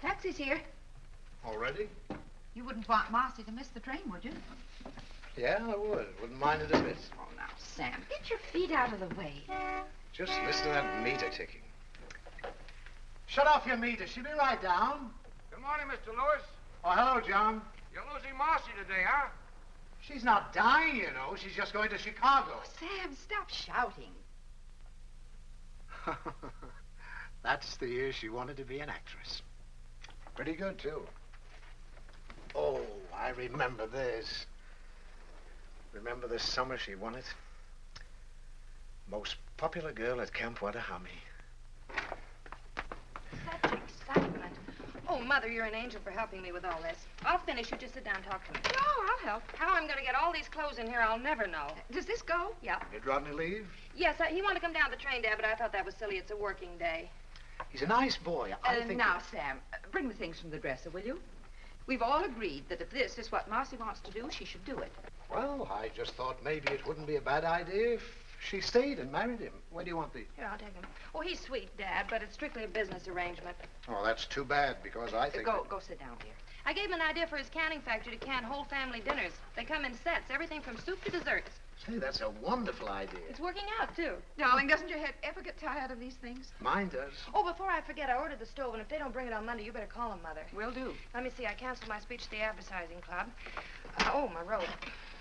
Taxi's here. Already? You wouldn't want Marcy to miss the train, would you? Yeah, I would. Wouldn't mind it a bit. Oh, now, Sam, get your feet out of the way. Just listen to that meter ticking. Shut off your meter. She'll be right down. Good morning, Mr. Lewis. Oh, hello, John. You're losing Marcy today, huh? She's not dying, you know. She's just going to Chicago. Oh, Sam, stop shouting. That's the year she wanted to be an actress. Pretty good, too. Oh, I remember this. Remember this summer she won it? Most popular girl at Camp Wattahami. Such excitement. Oh, Mother, you're an angel for helping me with all this. I'll finish. You just sit down and talk to me. No, I'll help. How I'm going to get all these clothes in here, I'll never know. Does this go? Yeah. Did Rodney leave? Yes, he wanted to come down the train, Dad, but I thought that was silly. It's a working day. He's a nice boy. I think... Now, Sam, bring the things from the dresser, will you? We've all agreed that if this is what Marcy wants to do, she should do it. Well, I just thought maybe it wouldn't be a bad idea if she stayed and married him. Where do you want the... Here, I'll take him. Oh, he's sweet, Dad, but it's strictly a business arrangement. Oh, that's too bad, because I think... Go sit down, dear. I gave him an idea for his canning factory to can whole family dinners. They come in sets, everything from soup to desserts. Say, that's a wonderful idea. It's working out, too. Darling, doesn't your head ever get tired of these things? Mine does. Oh, before I forget, I ordered the stove, and if they don't bring it on Monday, you better call them, Mother. Will do. Let me see, I canceled my speech to the advertising club. Oh, my robe.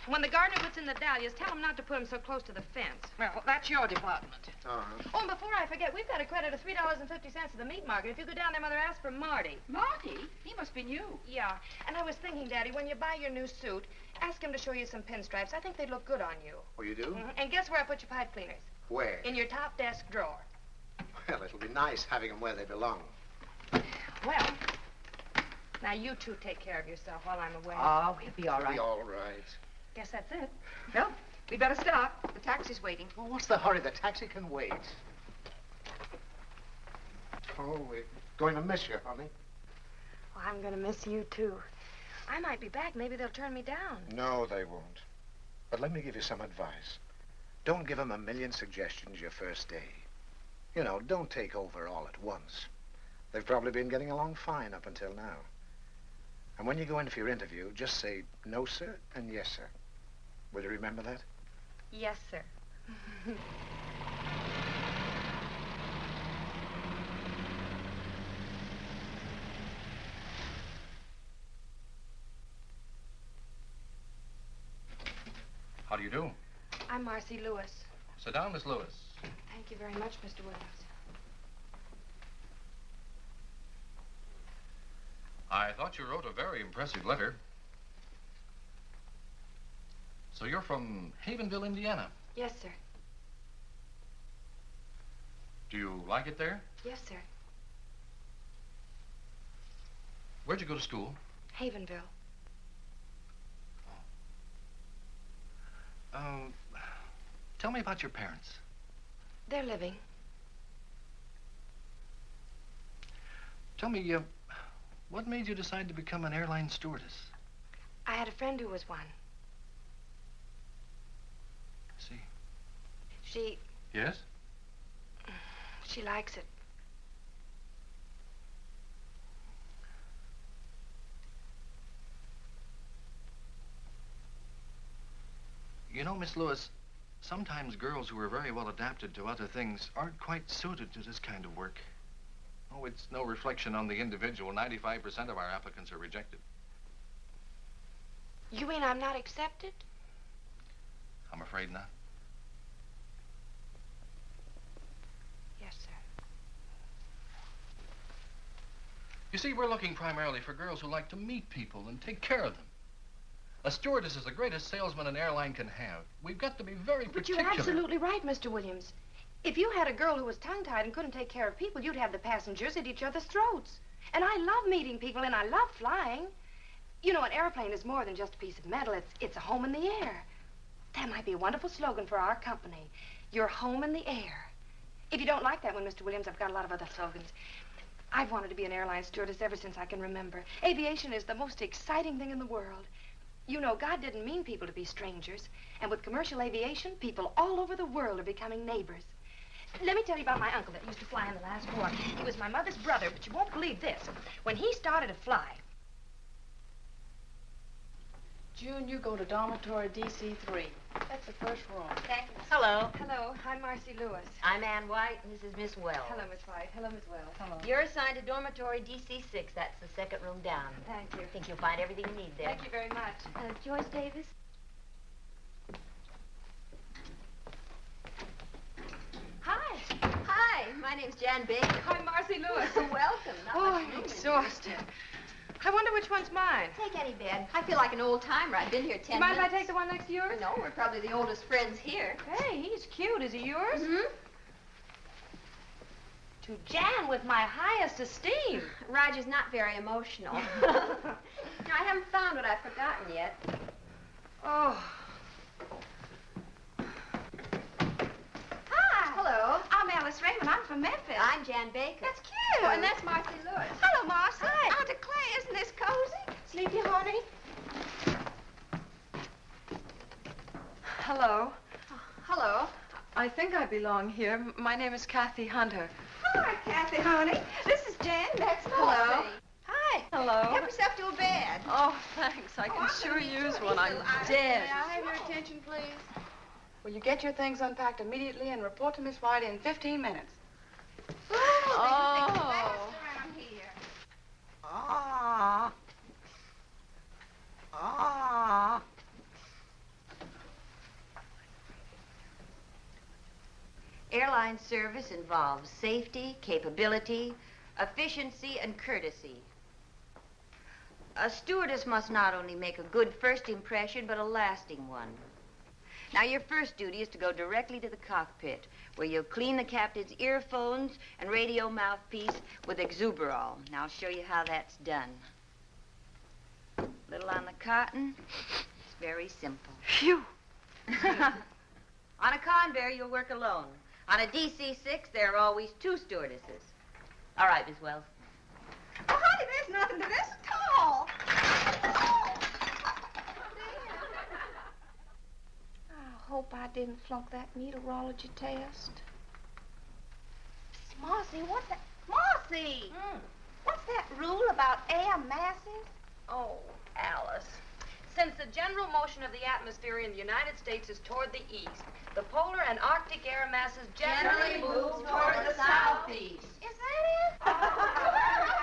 When the gardener puts in the dahlias, tell him not to put them so close to the fence. Well, that's your department. Oh, and before I forget, we've got a credit of $3.50 at the meat market. If you go down there, Mother, ask for Marty. Marty? He must be new. Yeah, and I was thinking, Daddy, when you buy your new suit, ask him to show you some pinstripes. I think they'd look good on you. Oh, you do? Mm-hmm. And guess where I put your pipe cleaners? Where? In your top desk drawer. Well, it'll be nice having them where they belong. Well, now you two take care of yourself while I'm away. Oh, we'll be all right. Be all right. Guess that's it. Well, we'd better start. The taxi's waiting. Well, what's the hurry? The taxi can wait. Oh, we're going to miss you, honey. Well, I'm going to miss you, too. I might be back. Maybe they'll turn me down. No, they won't. But let me give you some advice. Don't give them a million suggestions your first day. You know, don't take over all at once. They've probably been getting along fine up until now. And when you go in for your interview, just say, no, sir, and yes, sir. Will you remember that? Yes, sir. How do you do? I'm Marcy Lewis. Sit down, Miss Lewis. Thank you very much, Mr. Williams. I thought you wrote a very impressive letter. So you're from Havenville, Indiana. Yes, sir. Do you like it there? Yes, sir. Where'd you go to school? Havenville. Tell me about your parents. They're living. Tell me, what made you decide to become an airline stewardess? I had a friend who was one. Yes? She likes it. You know, Miss Lewis, sometimes girls who are very well adapted to other things aren't quite suited to this kind of work. Oh, it's no reflection on the individual. 95% of our applicants are rejected. You mean I'm not accepted? I'm afraid not. Yes, sir. You see, we're looking primarily for girls who like to meet people and take care of them. A stewardess is the greatest salesman an airline can have. We've got to be very But particular. you're absolutely right, Mr. Williams. If you had a girl who was tongue-tied and couldn't take care of people, you'd have the passengers at each other's throats. And I love meeting people, and I love flying. You know, an airplane is more than just a piece of metal. It's a home in the air. That might be a wonderful slogan for our company. Your home in the air. If you don't like that one, Mr. Williams, I've got a lot of other slogans. I've wanted to be an airline stewardess ever since I can remember. Aviation is the most exciting thing in the world. You know, God didn't mean people to be strangers. And with commercial aviation, people all over the world are becoming neighbors. Let me tell you about my uncle that used to fly in the last war. He was my mother's brother, but you won't believe this. When he started to fly... June, you go to dormitory DC3. That's the first room. Thank you. Hello. Hello, I'm Marcy Lewis. I'm Ann White, and this is Miss Wells. Hello, Miss White. Hello, Miss Wells. Hello. You're assigned to dormitory DC6. That's the second room down. Thank you. I think you'll find everything you need there. Thank you very much. Joyce Davis? Hi. Hi, my name's Jan Baker. I'm Marcy Lewis. Welcome. Not Oh, much I'm room in exhausted. I wonder which one's mine. here. Take any bed. I feel like an old timer. I've been here 10 Do you mind if I minutes. take the one next to yours? No, we're probably the oldest friends here. Hey, he's cute. Is he yours? Mm-hmm. To Jan with my highest esteem. Roger's not very emotional. No, I haven't found what I've forgotten yet. Oh. Hi. Hello. I'm Alice Raymond. I'm from Memphis. I'm Jan Baker. That's cute. Oh, and that's Marcy Lewis. Hello, Marcy. Hi. I declare, isn't this cozy? Sleepy, honey? Hello. Hello. I think I belong here. My name is Kathy Hunter. Hi, Kathy, honey. This is Jan. That's Hello. Marcy. Hi. Hello. Help yourself to a bed. Oh, thanks. I can I'm sure gonna need use to one. I'm dead. May I have your attention, please? Will you get your things unpacked immediately and report to Miss White in 15 minutes? Oh. Oh. Around here. Ah. Ah. Airline service involves safety, capability, efficiency, and courtesy. A stewardess must not only make a good first impression, but a lasting one. Now, your first duty is to go directly to the cockpit, where you'll clean the captain's earphones and radio mouthpiece with exuberol. Now, I'll show you how that's done. Little on the cotton. It's very simple. Phew. On a Convair, you'll work alone. On a DC-6, there are always two stewardesses. All right, Miss Wells. Oh, honey, there's nothing to this at all. I hope I didn't flunk that meteorology test. Marcy, what's that? Marcy! What's that rule about air masses? Oh, Alice. Since the general motion of the atmosphere in the United States is toward the east, the polar and Arctic air masses generally move toward the southeast. Is that it?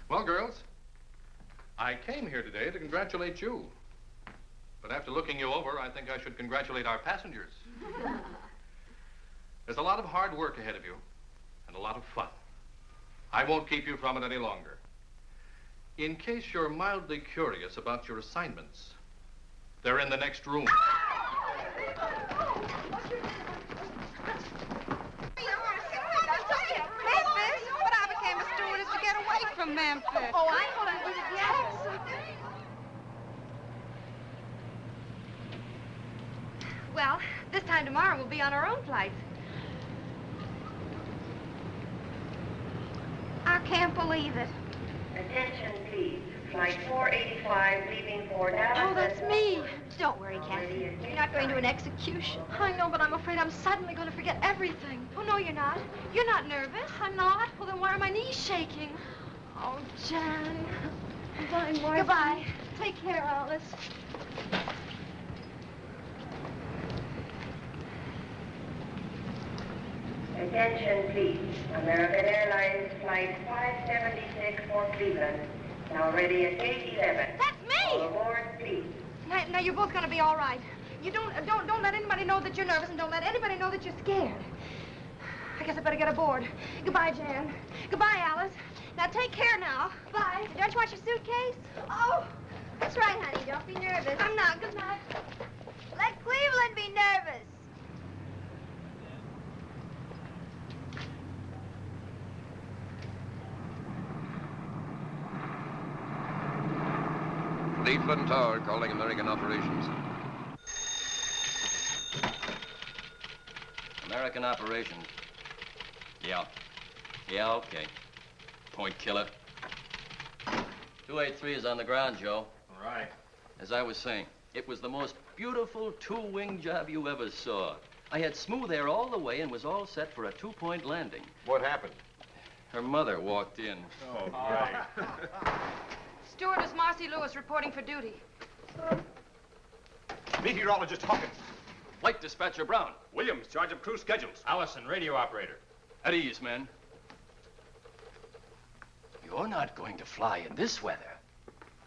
Well, girls, I came here today to congratulate you. But after looking you over, I think I should congratulate our passengers. There's a lot of hard work ahead of you and a lot of fun. I won't keep you from it any longer. In case you're mildly curious about your assignments, they're in the next room. Memphis? But I became a stewardess to get away from Memphis. Oh, I thought I was a Well, this time tomorrow we'll be on our own flights. I can't believe it. Attention, please. Flight 485 leaving for Dallas. Oh, that's me. Don't worry, Kathy. You're not going to an execution. I know, but I'm afraid I'm suddenly going to forget everything. Oh, no, you're not. You're not nervous. I'm not. Well, then why are my knees shaking? Oh, Jan. Goodbye, Marcy. Goodbye. Take care, Alice. Attention, please. American Airlines Flight 576 for Cleveland. Now ready at gate 11. That's me! All aboard, please. Now, you're both going to be all right. You don't let anybody know that you're nervous, and don't let anybody know that you're scared. I guess I better get aboard. Goodbye, Jan. Goodbye, Alice. Now, take care now. Bye. Don't you want your suitcase? Oh, That's right, honey. Don't be nervous. I'm not. Good night. Let Cleveland be nervous. Cleveland Tower calling American operations. American operations. Yeah. Yeah, okay. Point killer. 283 is on the ground, Joe. All right. As I was saying, it was the most beautiful two-wing job you ever saw. I had smooth air all the way and was all set for a two-point landing. What happened? Her mother walked in. Oh, right. Stewardess Marcy Lewis reporting for duty. Meteorologist Hawkins. Flight dispatcher Brown. Williams, charge of crew schedules. Allison, radio operator. At ease, men. You're not going to fly in this weather.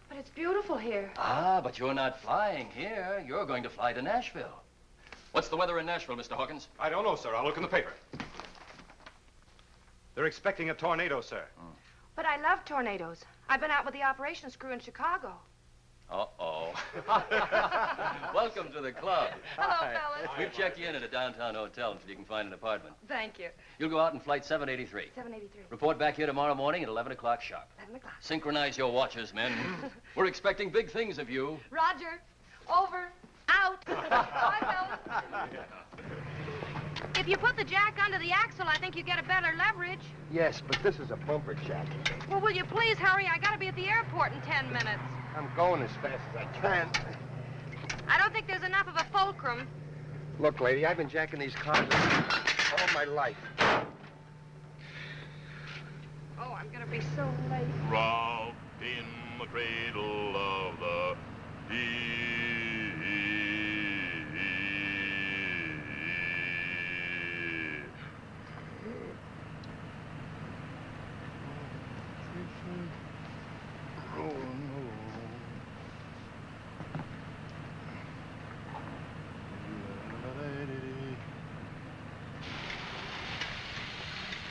But it's beautiful here. Ah, but you're not flying here. You're going to fly to Nashville. What's the weather in Nashville, Mr. Hawkins? I don't know, sir. I'll look in the paper. They're expecting a tornado, sir. But I love tornadoes. I've been out with the operations crew in Chicago. Uh-oh. Welcome to the club. Hello, fellas. We've checked you in at a downtown hotel until you can find an apartment. Thank you. You'll go out in flight 783. 783. Report back here tomorrow morning at 11 o'clock sharp. 11 o'clock. Synchronize your watches, men. We're expecting big things of you. Roger. Over. Out. Bye, fellas. If you put the jack under the axle, I think you get a better leverage. Yes, but this is a bumper jack. Well, will you please hurry? I gotta be at the airport in 10 minutes. I'm going as fast as I can. I don't think there's enough of a fulcrum. Look, lady, I've been jacking these cars all my life. Oh, I'm gonna be so late. Rocked in the cradle of the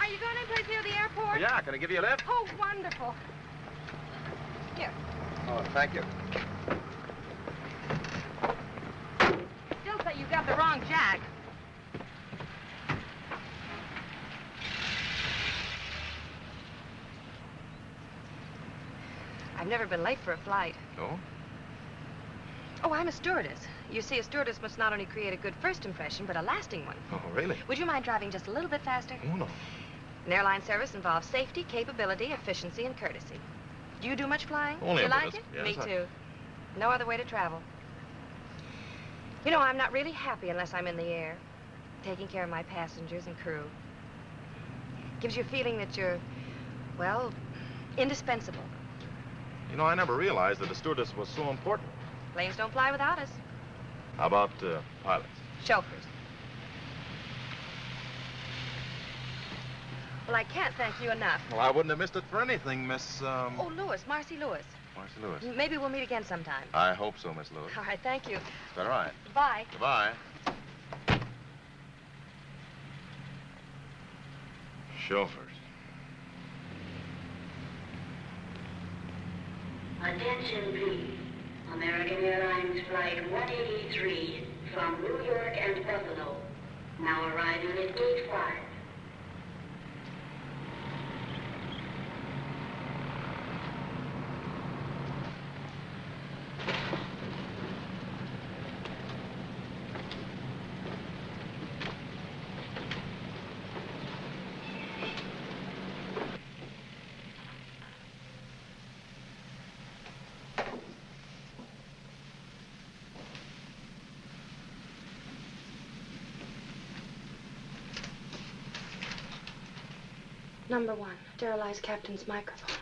Are you going anyplace near the airport? Yeah, can I give you a lift? Oh, wonderful. Here. Oh, thank you. Still say you got the wrong jack. I've never been late for a flight. No? Oh, I'm a stewardess. You see, a stewardess must not only create a good first impression, but a lasting one. Oh, really? Would you mind driving just a little bit faster? Oh, no. An airline service involves safety, capability, efficiency, and courtesy. Do you do much flying? Only you a like bit. it? Yes, Me I- too. No other way to travel. You know, I'm not really happy unless I'm in the air, taking care of my passengers and crew. Gives you a feeling that you're, well, indispensable. You know, I never realized that a stewardess was so important. Planes don't fly without us. How about pilots? Chauffeurs. Well, I can't thank you enough. Well, I wouldn't have missed it for anything, Miss, Oh, Lewis, Marcy Lewis. Marcy Lewis. Maybe we'll meet again sometime. I hope so, Miss Lewis. All right, thank you. All right. Bye. Goodbye. Chauffeurs. Attention, please. American Airlines Flight 183 from New York and Buffalo. Now arriving at gate 5. Number 1, sterilize captain's microphone.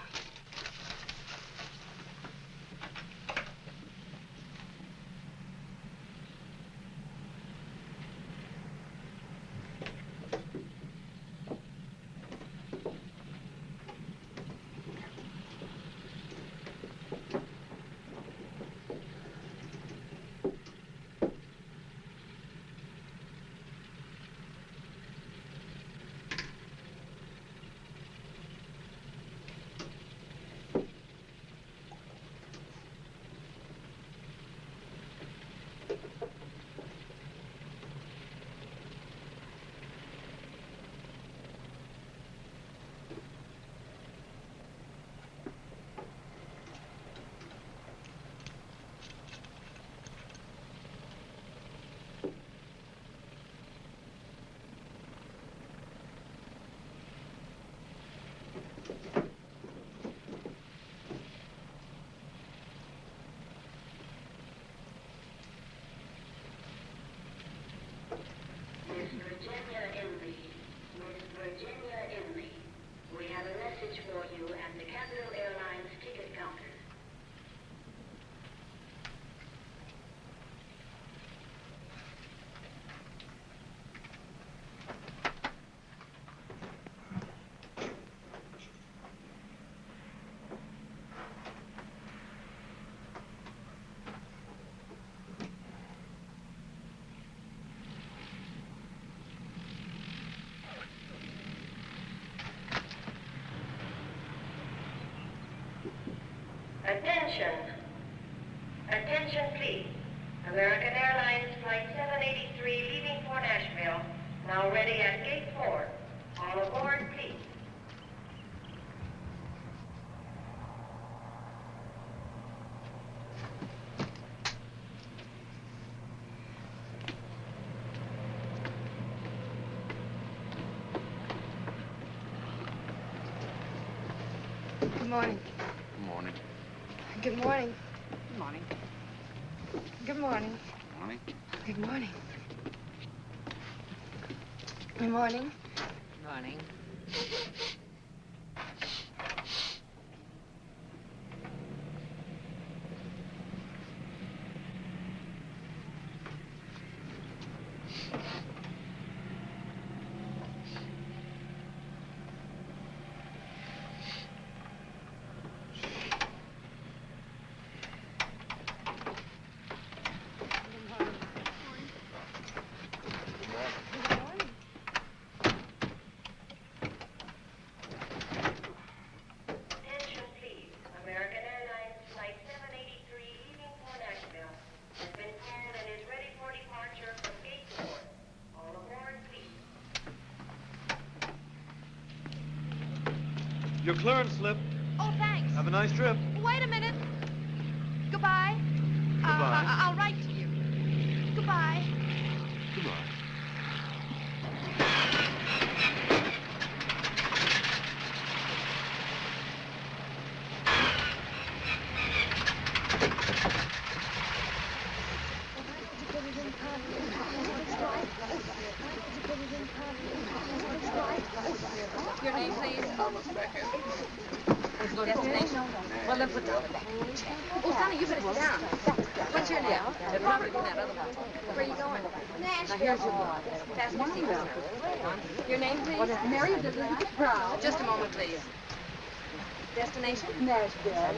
Attention. Attention, please. American Airlines Flight 783 leaving for Nashville. Now ready at Gate 4. All aboard, please. Good morning. Morning. Good morning. Good morning. Good morning. Morning. Good morning. Good morning. Morning. Attention, please. American Airlines Flight 783 leaving for Nashville has been called and is ready for departure from Gate 4. All aboard, please. Your clearance slip. Oh, thanks. Have a nice trip. Wait a minute. Goodbye. Goodbye. I'll write to you. Goodbye. Goodbye. Your name, please? Destination? Well, then put down the back. Oh, Sonny, you better sit down. What's your name? It'll probably be that other one. Where are you going? Nashville. Now, here's your book. Fasten your seatbelt. Your name, please? Mary Elizabeth Brown. Just a moment, please. Destination? Nashville.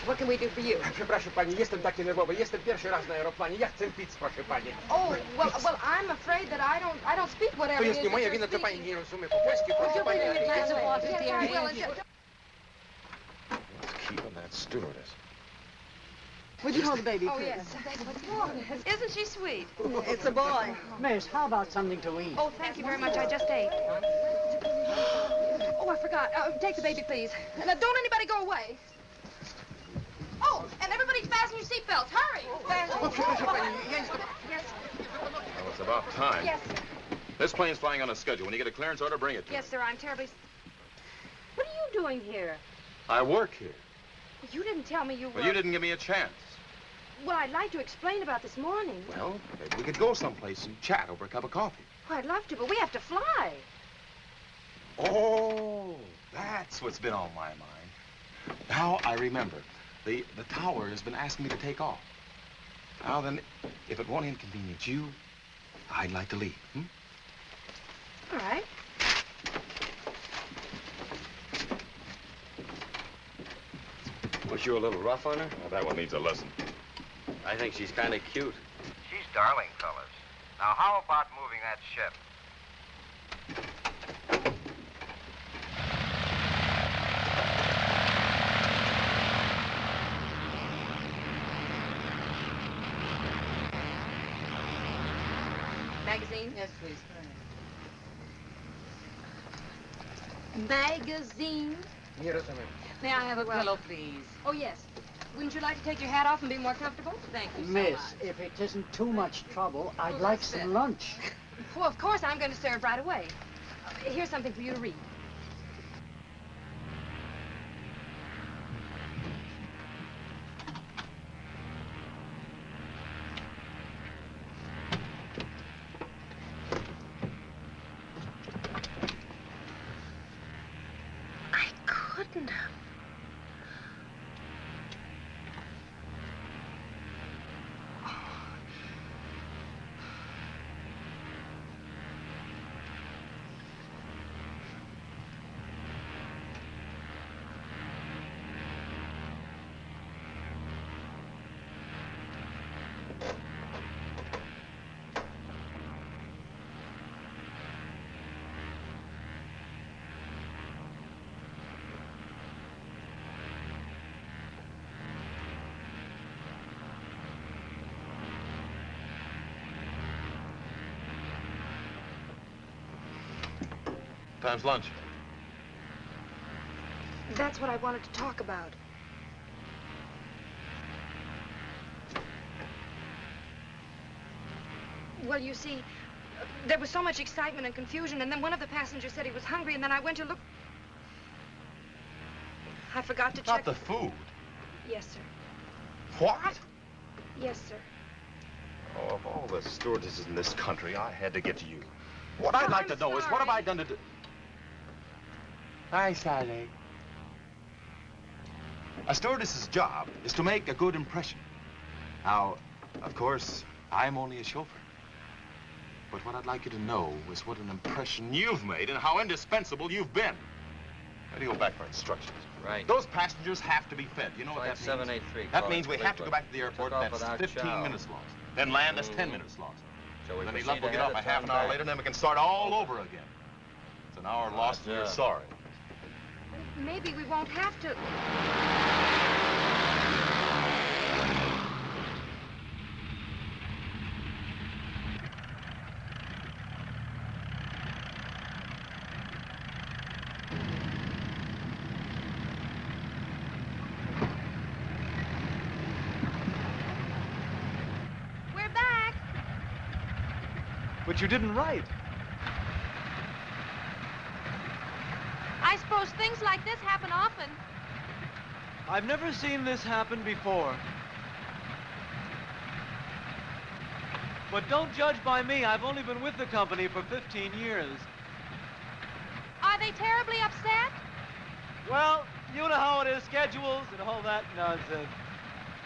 What can we do for you? Przepraszam pani, jestem taki nerwowy. Jestem pierwszy raz na aeroplanie. Ja chcę pić, proszę pani. Oh, well, I'm afraid that I don't speak whatever To it jest is nie that moja you're wina, to pani speaking. nie rozumie po polsku, proszę pani. Yes, I will. Keel and that stewardess. Would you hold the baby, Oh, please? yes. Isn't she sweet? It's a boy. Miss, how about something to eat? Oh, thank you very much. I just ate. Oh, I forgot. Take the baby, please. Now, don't anybody go away. Oh, and everybody fasten your seatbelts. Hurry. Przepraszam pani, ja jestem... Yes. Well, it's about time. Yes. This plane's flying on a schedule. When you get a clearance order, bring it to Yes, me. sir. I'm terribly... What are you doing here? I work here. You didn't tell me you were... Well, you didn't give me a chance. Well, I'd like to explain about this morning. Well, maybe we could go someplace and chat over a cup of coffee. Oh, I'd love to, but we have to fly. Oh, that's what's been on my mind. Now I remember. The tower has been asking me to take off. Now then, if it won't inconvenience you, I'd like to leave. All right. Was you a little rough on her? Well, that one needs a lesson. I think she's kind of cute. She's darling, fellas. Now, how about moving that ship? Magazine? Yes, please. Magazine? Here is a minute. May I have a pillow, please? Oh, yes. Wouldn't you like to take your hat off and be more comfortable? Thank you so Miss, much. if it isn't too much trouble, I'd Oh, like that's some it. lunch. Well, of course, I'm going to serve right away. Here's something for you to read. I couldn't have. Time's lunch. That's what I wanted to talk about. Well, you see, there was so much excitement and confusion, and then one of the passengers said he was hungry, and then I went to look. I forgot to check. Not the food. Yes, sir. What? Yes, sir. Oh, of all the stewardesses in this country, I had to get to you. What I'd like to know is, what have I done to do? Hi, Sally. A stewardess's job is to make a good impression. Now, of course, I'm only a chauffeur. But what I'd like you to know is what an impression you've made and how indispensable you've been. Why do you go back for instructions? Right. Those passengers have to be fed. You know what that means? 783. That means we have to go back to the airport. Took off That's without 15 chow. minutes lost. Then land, that's 10 minutes lost. Shall we Then proceed luck, we'll get ahead off or a half turn an hour back? later, and then we can start all over again. It's an hour lost, and you're sorry. Maybe we won't have to. We're back. But you didn't write. I suppose things like this happen often. I've never seen this happen before. But don't judge by me. I've only been with the company for 15 years. Are they terribly upset? Well, you know how it is, schedules and all that nonsense.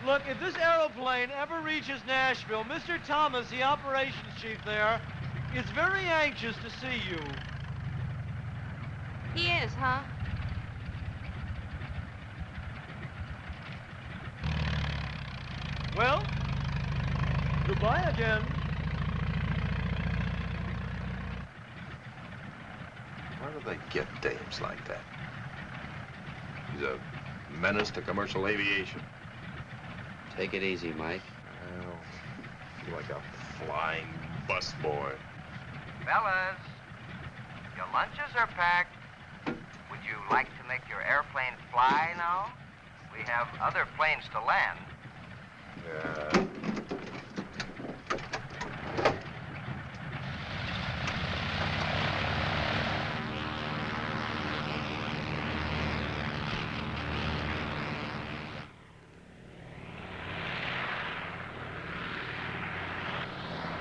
Look, if this aeroplane ever reaches Nashville, Mr. Thomas, the operations chief there, is very anxious to see you. He is, huh? Well, goodbye again. Where do they get dames like that? He's a menace to commercial aviation. Take it easy, Mike. Well, I feel like a flying busboy. Fellas, your lunches are packed. Would you like to make your airplane fly now? We have other planes to land.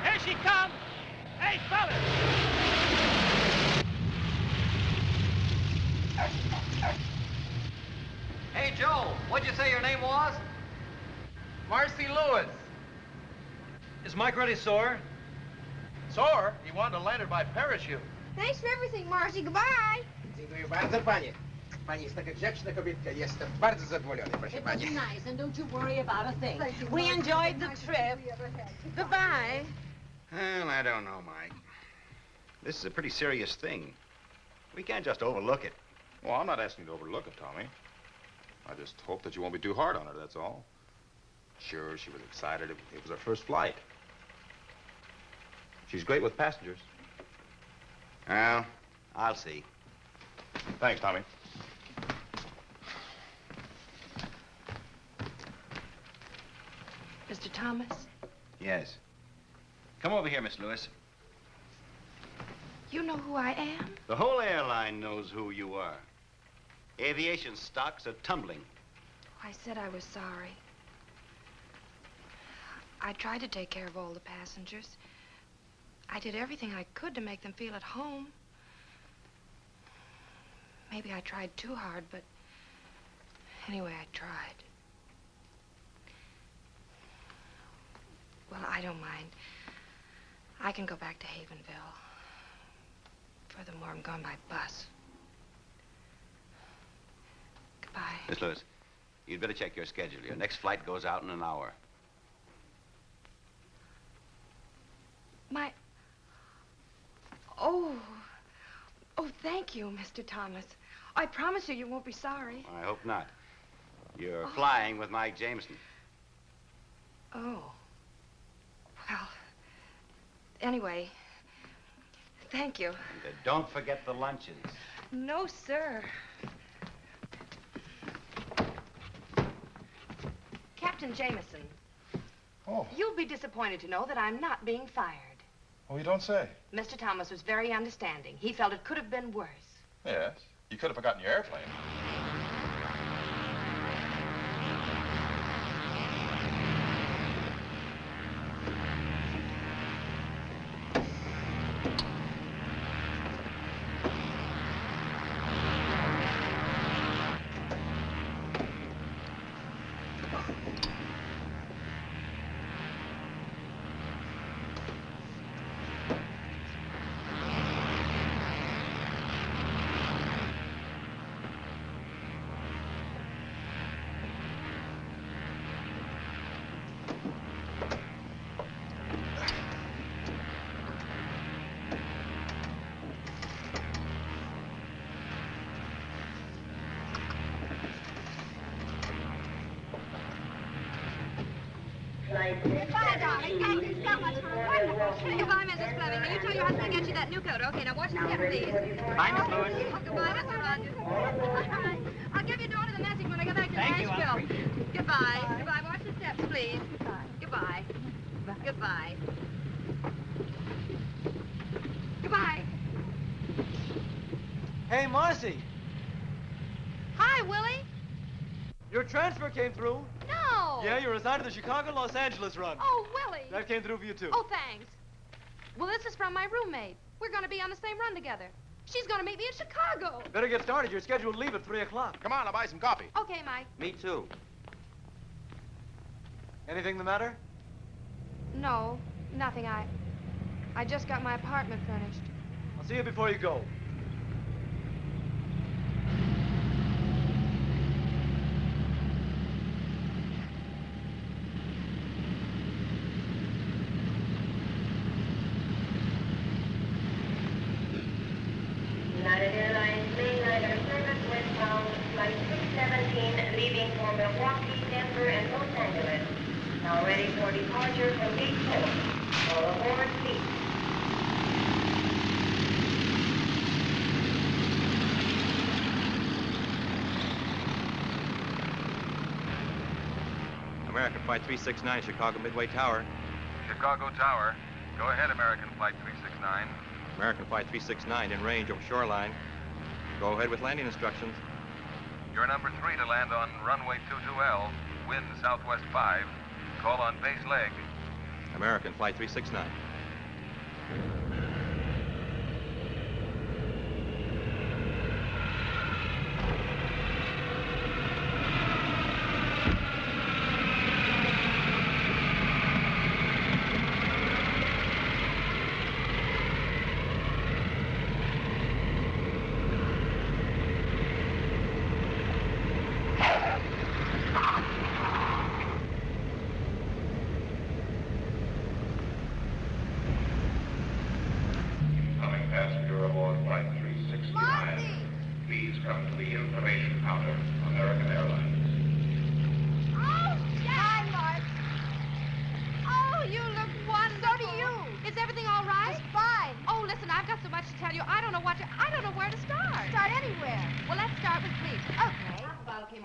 Here she comes! Hey, fellas! What'd you say your name was? Marcy Lewis. Is Mike ready, sore? Sore? He wanted to land it by parachute. Thanks for everything, Marcy. Goodbye. Dziękuję bardzo, panie. Pani jest taka grzeczna kobietka. Jestem bardzo zadowolony, proszę It was pani. nice, and don't you worry about a thing. We enjoyed the trip. Goodbye. Well, I don't know, Mike. This is a pretty serious thing. We can't just overlook it. Well, I'm not asking you to overlook it, Tommy. I just hope that you won't be too hard on her, that's all. Sure, she was excited. It was her first flight. She's great with passengers. Well, I'll see. Thanks, Tommy. Mr. Thomas, Yes. Come over here, Miss Lewis. you know who I am? The whole airline knows who you are. Aviation stocks are tumbling. I said I was sorry. I tried to take care of all the passengers. I did everything I could to make them feel at home. Maybe I tried too hard, but anyway, I tried. Well, I don't mind. I can go back to Havenville. Furthermore, I'm going by bus. Goodbye. Miss Lewis, you'd better check your schedule. Your next flight goes out in an hour. Oh, thank you, Mr. Thomas. I promise you won't be sorry. I hope not. You're flying with Mike Jamison. Oh. Well, anyway, thank you. And don't forget the luncheons. No, sir. Captain Jamison. Oh. You'll be disappointed to know that I'm not being fired. Oh, you don't say? Mr. Thomas was very understanding. He felt it could have been worse. Yes. You could have forgotten your airplane. Goodbye, darling. Thank you so much for a wonderful. Goodbye, Mrs. Fleming. Will you tell your husband to get you that new coat? Okay, now watch the step, please. Bye, Miss Lewis. Oh, goodbye, Mr. Rogers. All right. I'll give your daughter the message when I get back to Nashville. Goodbye. Goodbye. Watch the steps, please. Goodbye. Goodbye. Goodbye. Hey, Marcy. Hi, Willie. Your transfer came through. No. Yeah, you're assigned to the Chicago-Los Angeles run. Oh, Willie. That came through for you, too. Oh, thanks. Well, this is from my roommate. We're going to be on the same run together. She's going to meet me in Chicago. Better get started. You're scheduled to leave at 3 o'clock. Come on, I'll buy some coffee. Okay, Mike. Me too. Anything the matter? No, nothing. I just got my apartment furnished. I'll see you before you go. United Airlines mainliner service westbound, flight 617, leaving for Milwaukee, Denver, and Los Angeles. Now ready for departure from gate 4. All aboard, please. American Flight 369, Chicago Midway Tower. Chicago Tower. Go ahead, American Flight 369. American Flight 369 in range over shoreline. Go ahead with landing instructions. You're number 3 to land on runway 22L, wind southwest 5. Call on base leg. American Flight 369.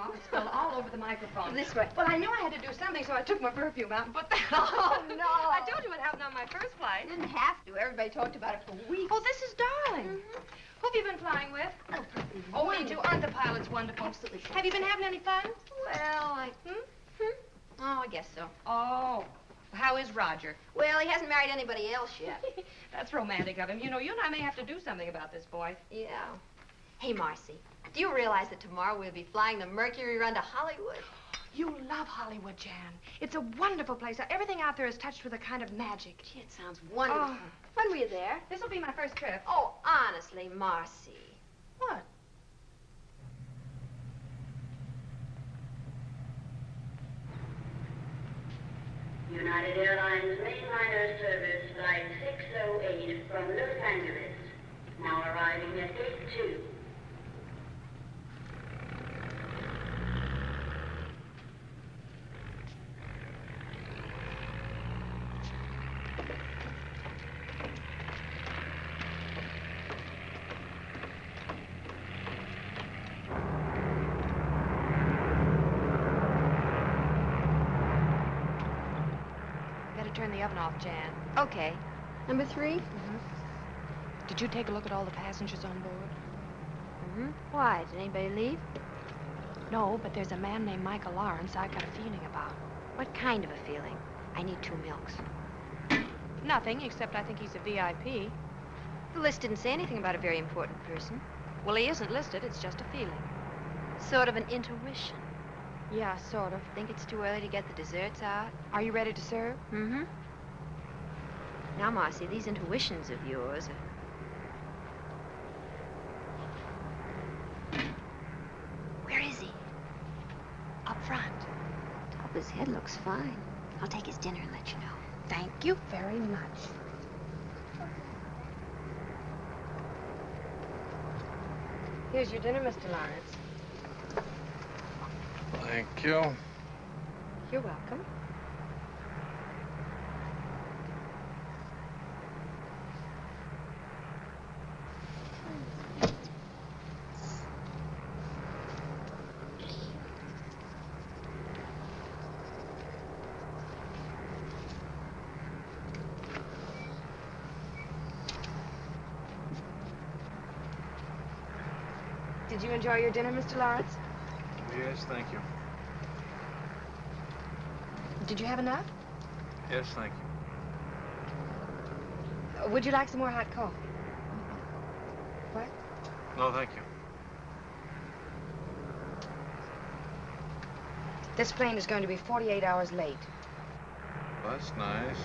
off. It spilled all over the microphone. This way. Well, I knew I had to do something, so I took my perfume out and put that on. Oh, no. I told you what happened on my first flight. You didn't have to. Everybody talked about it for weeks. Oh, this is darling. Who have you been flying with? Oh, me too. Aren't the pilots wonderful? Absolutely. Have you been having any fun? Well, Oh, I guess so. Oh. How is Roger? Well, he hasn't married anybody else yet. That's romantic of him. You know, you and I may have to do something about this boy. Yeah. Hey, Marcy, do you realize that tomorrow we'll be flying the Mercury run to Hollywood? You love Hollywood, Jan. It's a wonderful place. Everything out there is touched with a kind of magic. Gee, it sounds wonderful. Oh. When were you there? This will be my first trip. Oh, honestly, Marcy. What? United Airlines mainliner service flight 608 from Los Angeles, now arriving at gate 2. Turn the oven off, Jan. Okay. Number 3? Did you take a look at all the passengers on board? Why? Did anybody leave? No, but there's a man named Michael Lawrence I got a feeling about. What kind of a feeling? I need 2 milks. Nothing, except I think he's a VIP. The list didn't say anything about a very important person. Well, he isn't listed. It's just a feeling. Sort of an intuition. Yeah, sort of. Think it's too early to get the desserts out? Are you ready to serve? Now, Marcy, these intuitions of yours are... Where is he? Up front. Top of his head looks fine. I'll take his dinner and let you know. Thank you very much. Here's your dinner, Mr. Lawrence. Thank you. You're welcome. Did you enjoy your dinner, Mr. Lawrence? Yes, thank you. Did you have enough? Yes, thank you. Would you like some more hot coffee? What? No, thank you. This plane is going to be 48 hours late. That's nice.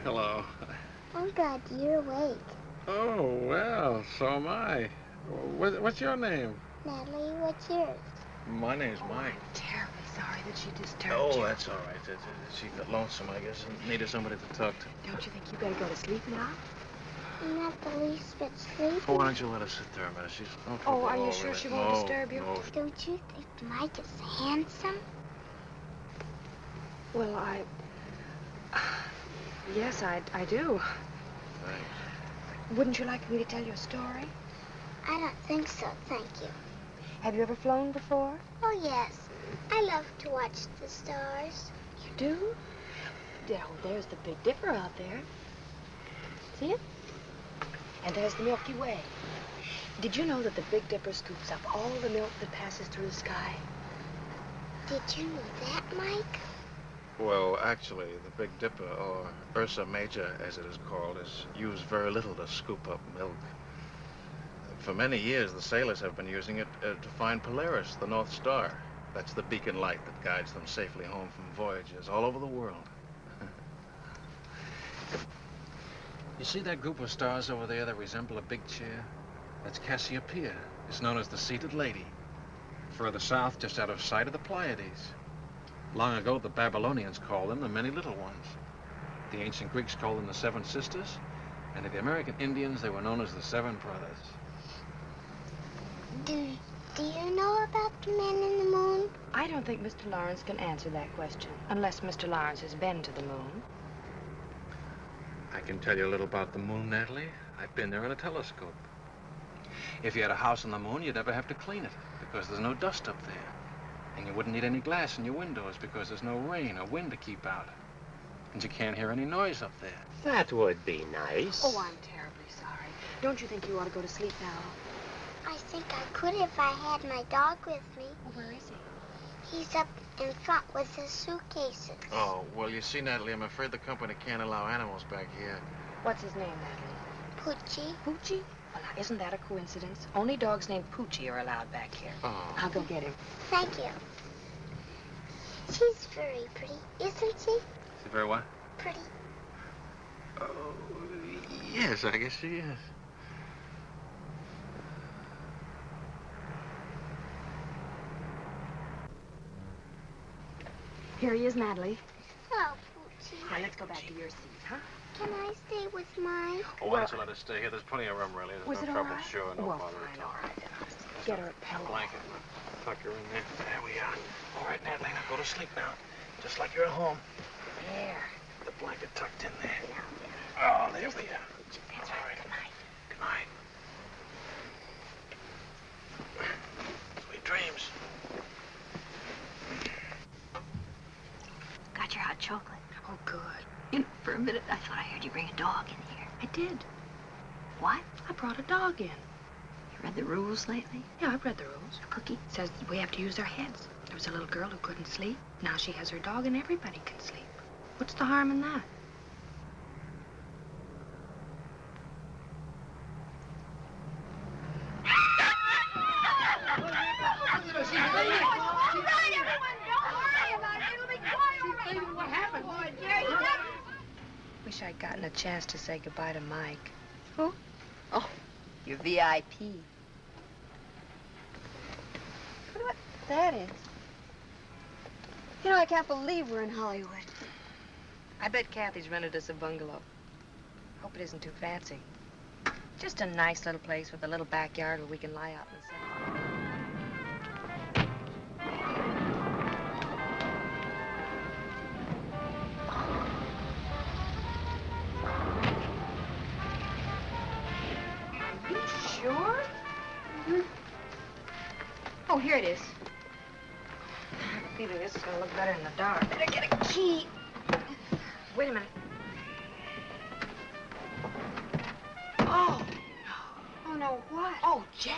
Hello. Oh, God, you're awake. Oh, well, so am I. What's your name? Natalie, what's yours? My name's Mike. Terribly sorry that she disturbed you. Oh, that's all right. She got lonesome, I guess, and needed somebody to talk to. Don't you think you better go to sleep now? I'm not the least bit sleepy. Oh, why don't you let her sit there a minute? She's no trouble. Oh, are you at all, sure really. she won't No, disturb you? No. Don't you think Mike is handsome? Well, yes, I do. Thanks. Wouldn't you like me to tell you a story? I don't think so, thank you. Have you ever flown before? Oh, yes. I love to watch the stars. You do? Oh, there's the Big Dipper out there. See it? And there's the Milky Way. Did you know that the Big Dipper scoops up all the milk that passes through the sky? Did you know that, Mike? Well, actually, the Big Dipper, or Ursa Major, as it is called, is used very little to scoop up milk. For many years, the sailors have been using it to find Polaris, the North Star. That's the beacon light that guides them safely home from voyages all over the world. You see that group of stars over there that resemble a big chair? That's Cassiopeia. It's known as the Seated Lady. Further south, just out of sight, of the Pleiades. Long ago, the Babylonians called them the Many Little Ones. The ancient Greeks called them the Seven Sisters. And to the American Indians, they were known as the Seven Brothers. Do you know about the man in the moon? I don't think Mr. Lawrence can answer that question, unless Mr. Lawrence has been to the moon. I can tell you a little about the moon, Natalie. I've been there in a telescope. If you had a house on the moon, you'd never have to clean it, because there's no dust up there. And you wouldn't need any glass in your windows, because there's no rain or wind to keep out. And you can't hear any noise up there. That would be nice. Oh, I'm terribly sorry. Don't you think you ought to go to sleep now? I think I could if I had my dog with me. Well, where is he? He's up in front with his suitcases. Oh, well, you see, Natalie, I'm afraid the company can't allow animals back here. What's his name, Natalie? Poochie. Poochie? Well, now, isn't that a coincidence? Only dogs named Poochie are allowed back here. Oh. I'll go get him. Thank you. She's very pretty, isn't she? Is it very what? Pretty. Oh, yes, I guess she is. Here he is, Natalie. Hello, Poochie. Now, let's go back to your seat, huh? Can I stay with Mike? Oh, why don't you let us stay here? There's plenty of room, really. Was There's it no all trouble. right? Sure, no Well, bother fine, at all. all right. Then I'll get her a pillow. Blanket. Tuck her in there. There we are. All right, Natalie, now go to sleep now. Just like you're at home. There. The blanket tucked in there. Oh, there we are. That's right. Good night. Good night. Sweet dreams. Got your hot chocolate. Oh, good. You know, for a minute, I thought I heard you bring a dog in here. I did. What? I brought a dog in. You read the rules lately? Yeah, I've read the rules. A cookie? It says that we have to use our heads. There was a little girl who couldn't sleep. Now she has her dog and everybody can sleep. What's the harm in that? Wish I'd gotten a chance to say goodbye to Mike. Who? Oh, your VIP. What that is? You know, I can't believe we're in Hollywood. I bet Kathy's rented us a bungalow. Hope it isn't too fancy. Just a nice little place with a little backyard where we can lie out in the sun. Are you sure? Mm-hmm. Oh, here it is. I have a feeling this is going to look better in the dark. Better get a key. Wait a minute. Oh. Oh, no, what? Oh, jam.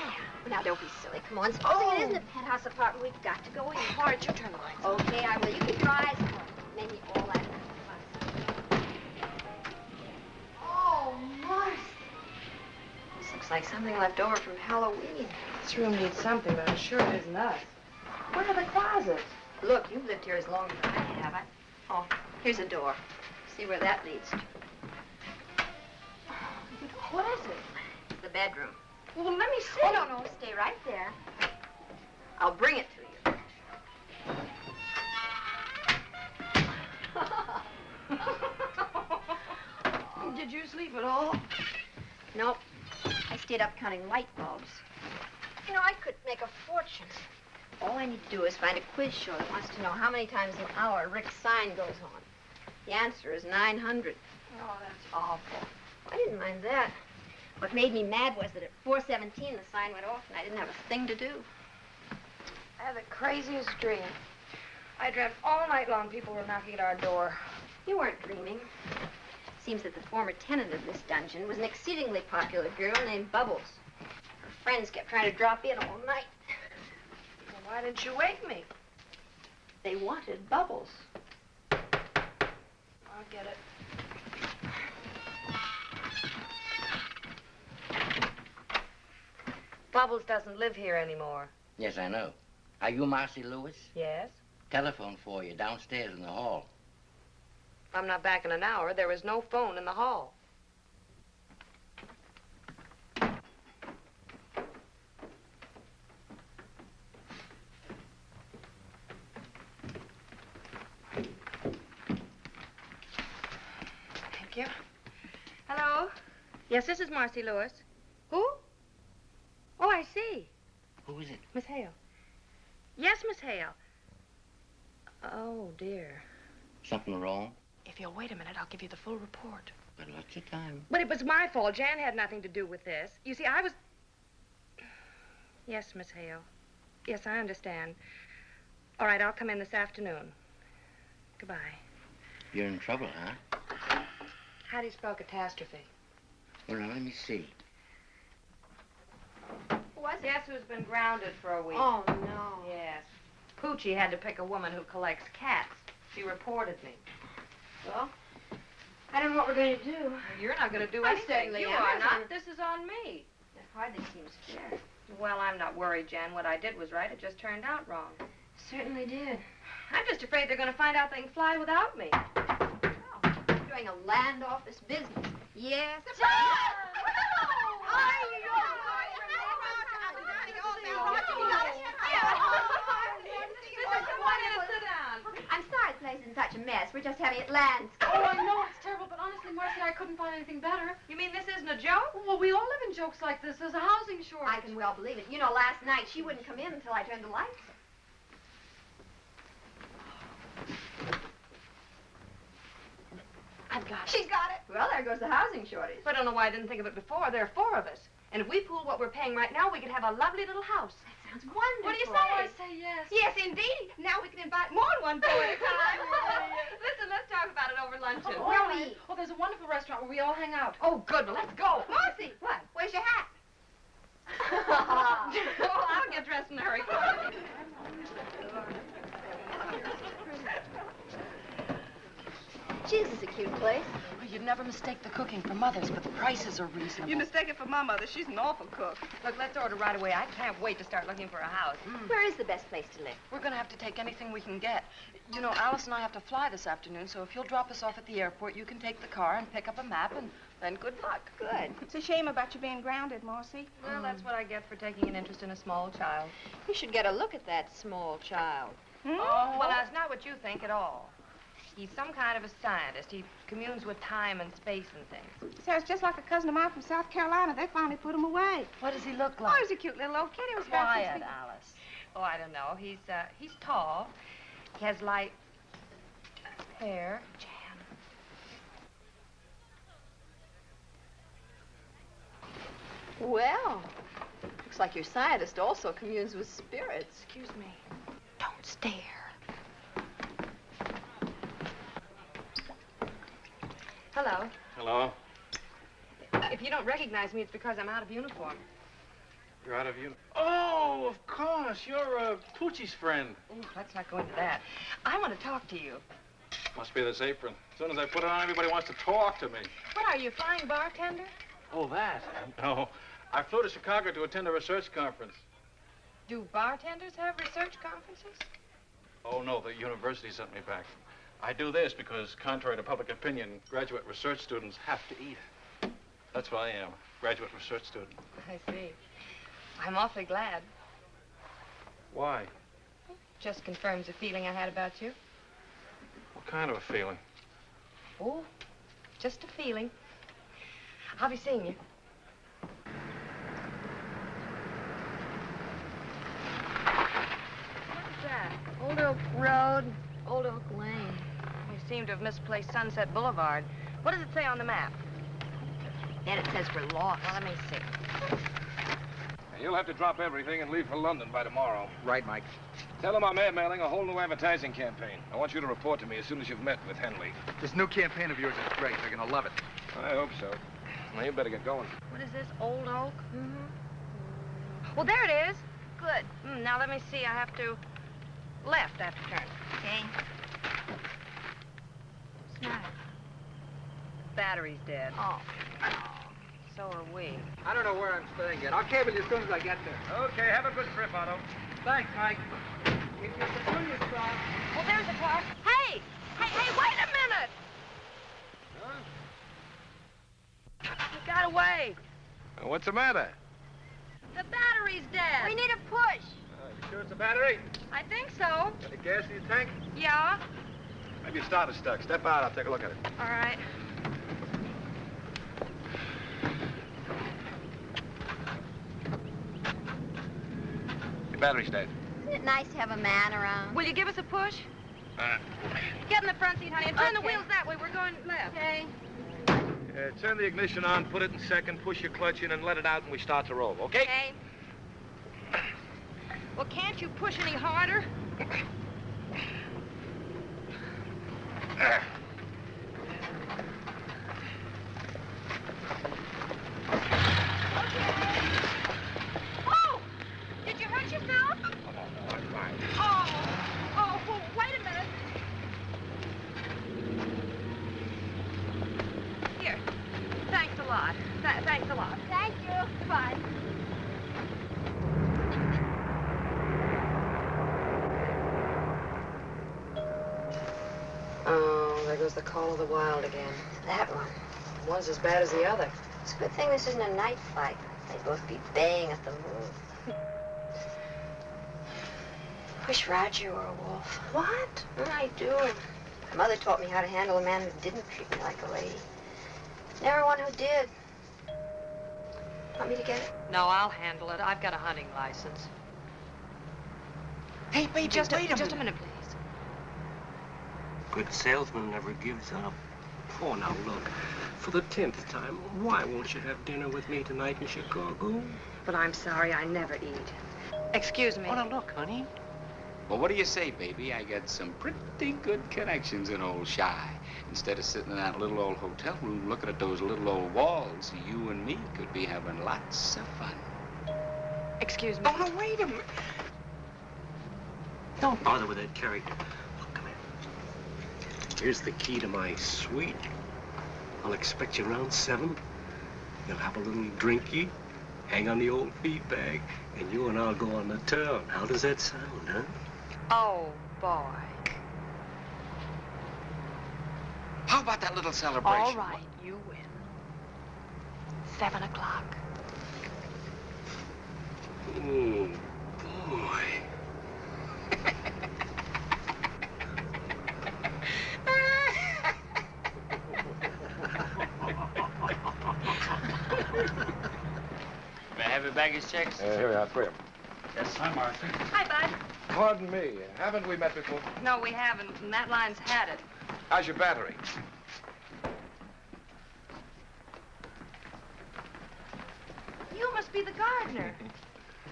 Now, don't be silly. Come on. Supposing it isn't a penthouse apartment, we've got to go in. All right, you turn the lights on. Okay, I will. You keep your eyes closed. Maybe all that. Oh, Marcy. This looks like something left over from Halloween. This room needs something, but I'm sure it isn't us. Where are the closets? Look, you've lived here as long as I have. Oh, here's a door. See where that leads to. What is it? It's the bedroom. Well, let me see. Oh, no, stay right there. I'll bring it to you. Did you sleep at all? Nope. I stayed up counting light bulbs. You know, I could make a fortune. All I need to do is find a quiz show that wants to know how many times an hour Rick's sign goes on. The answer is 900. Oh, that's awful. I didn't mind that. What made me mad was that at 4:17 the sign went off and I didn't have a thing to do. I had the craziest dream. I dreamt all night long people were knocking at our door. You weren't dreaming. Seems that the former tenant of this dungeon was an exceedingly popular girl named Bubbles. Her friends kept trying to drop in all night. Well, why didn't you wake me? They wanted Bubbles. I'll get it. Bubbles doesn't live here anymore. Yes, I know. Are you Marcy Lewis? Yes? Telephone for you downstairs in the hall. I'm not back in an hour. There is no phone in the hall. Thank you. Hello? Yes, this is Marcy Lewis. Who? Oh, I see. Who is it? Miss Hale. Yes, Miss Hale. Oh, dear. Something wrong? If you'll wait a minute, I'll give you the full report. Got lots of time. But it was my fault. Jan had nothing to do with this. You see, I was... Yes, Miss Hale. Yes, I understand. All right, I'll come in this afternoon. Goodbye. You're in trouble, huh? How do you spell catastrophe? Well, now, let me see. What? Guess who's been grounded for a week? Oh, no. Yes. Poochie had to pick a woman who collects cats. She reported me. Well, I don't know what we're going to do. You're not going to do I anything. certainly You am. are not. This is on me. That hardly seems fair. Well, I'm not worried, Jan. What I did was right. It just turned out wrong. Certainly did. I'm just afraid they're going to find out they can fly without me. You're doing a land office business. Yes. I'm sorry the place is in such a mess. We're just having it landscaped. Oh, I know it's terrible, but honestly, Marcy, I couldn't find anything better. You mean this isn't a joke? Well, we all live in jokes like this. There's a housing shortage. I can well believe it. You know, last night she wouldn't come in until I turned the lights. I've got it. She's got it. Well, there goes the housing shortage. I don't know why I didn't think of it before. There are 4 of us. And if we pool what we're paying right now, we could have a lovely little house. That sounds wonderful. What do you Oh, say? I say yes. Yes, indeed. Now we can invite more than one boy at a time. Listen, let's talk about it over luncheon. Oh, Where all we right. Oh, there's a wonderful restaurant where we all hang out. Oh, good. Well, let's go. Marcy, what? Where's your hat? Oh, I'll get dressed in a hurry. Gee, this is a cute place. Oh, you'd never mistake the cooking for Mother's, but the prices are reasonable. You mistake it for my mother. She's an awful cook. Look, let's order right away. I can't wait to start looking for a house. Where is the best place to live? We're going to have to take anything we can get. You know, Alice and I have to fly this afternoon, so if you'll drop us off at the airport, you can take the car and pick up a map, and then good luck. Good. It's a shame about you being grounded, Marcy. Well, that's what I get for taking an interest in a small child. You should get a look at that small child. Oh, well, that's not what you think at all. He's some kind of a scientist. He communes with time and space and things. Sounds just like a cousin of mine from South Carolina. They finally put him away. What does he look Oh, like? he's a cute little old kid. He was about Quiet, 60. Alice. Oh, I don't know. He's tall. He has light hair. Well, looks like your scientist also communes with spirits. Excuse me. Don't stare. Hello. Hello. If you don't recognize me, it's because I'm out of uniform. You're out of uniform. Oh, of course. You're Poochie's friend. Ooh, let's not go into that. I want to talk to you. Must be this apron. As soon as I put it on, everybody wants to talk to me. What are you, flying bartender? Oh, that? No. I flew to Chicago to attend a research conference. Do bartenders have research conferences? Oh, no, the university sent me back. I do this because, contrary to public opinion, graduate research students have to eat. That's what I am, graduate research student. I see. I'm awfully glad. Why? Just confirms a feeling I had about you. What kind of a feeling? Oh, just a feeling. I'll be seeing you. What's that? Old Oak Road, Old Oak Lane. You seem to have misplaced Sunset Boulevard. What does it say on the map? Then it says we're lost. Well, let me see. You'll have to drop everything and leave for London by tomorrow. Right, Mike. Tell them I'm airmailing a whole new advertising campaign. I want you to report to me as soon as you've met with Henley. This new campaign of yours is great. They're going to love it. I hope so. Now, you better get going. What is this, Old Oak? Mm-hmm. Well, there it is. Good. Now let me see. I have to left after turn. Okay. Smile. Battery's dead. Oh. So are we. I don't know where I'm staying yet. I'll cable you as soon as I get there. Okay, have a good trip, Otto. Thanks, Mike. If you continue, Scott. Well, there's the car. Hey! Hey, wait a minute! Huh? He got away. What's the matter? The battery's dead. We need a push. You sure it's a battery? I think so. Any gas in your tank? Yeah. Maybe your starter's stuck. Step out, I'll take a look at it. All right. Your battery's dead. Isn't it nice to have a man around? Will you give us a push? Get in the front seat, honey, and turn the wheels that way. We're going left. Okay. Turn the ignition on, put it in second, push your clutch in, and let it out, and we start to roll, okay? Okay. Well, can't you push any harder? Oh! Did you hurt yourself? Oh, I'm fine. Oh, well, wait a minute. Here. Thanks a lot. Thanks a lot. Thank you. Bye. Oh, there goes the call of the wild again. That one. One's as bad as the other. It's a good thing this isn't a night flight. They'd both be baying at the moon. Wish Roger were a wolf. What? I do. Mother taught me how to handle a man who didn't treat me like a lady. Never one who did. Want me to get it? No, I'll handle it. I've got a hunting license. Hey, baby, Just a minute, please. Good salesman never gives up. Oh, now look, for the 10th time, why won't you have dinner with me tonight in Chicago? But I'm sorry, I never eat. Excuse me. Oh, now look, honey. Well, what do you say, baby? I got some pretty good connections in old Shy. Instead of sitting in that little old hotel room looking at those little old walls, you and me could be having lots of fun. Excuse me. Oh, no, wait a minute. Don't bother with that character. Look, come here. Here's the key to my suite. I'll expect you around 7. You'll have a little drinky, hang on the old feed bag, and you and I'll go on the town. How does that sound, huh? Oh, boy. How about that little celebration? All right, you win. 7 o'clock. Oh, boy. May I have your baggage checks? Here we are, 3 of them. Yes. Hi, Marcy. Hi, Bud. Pardon me, haven't we met before? No, we haven't, and that line's had it. How's your battery? You must be the gardener.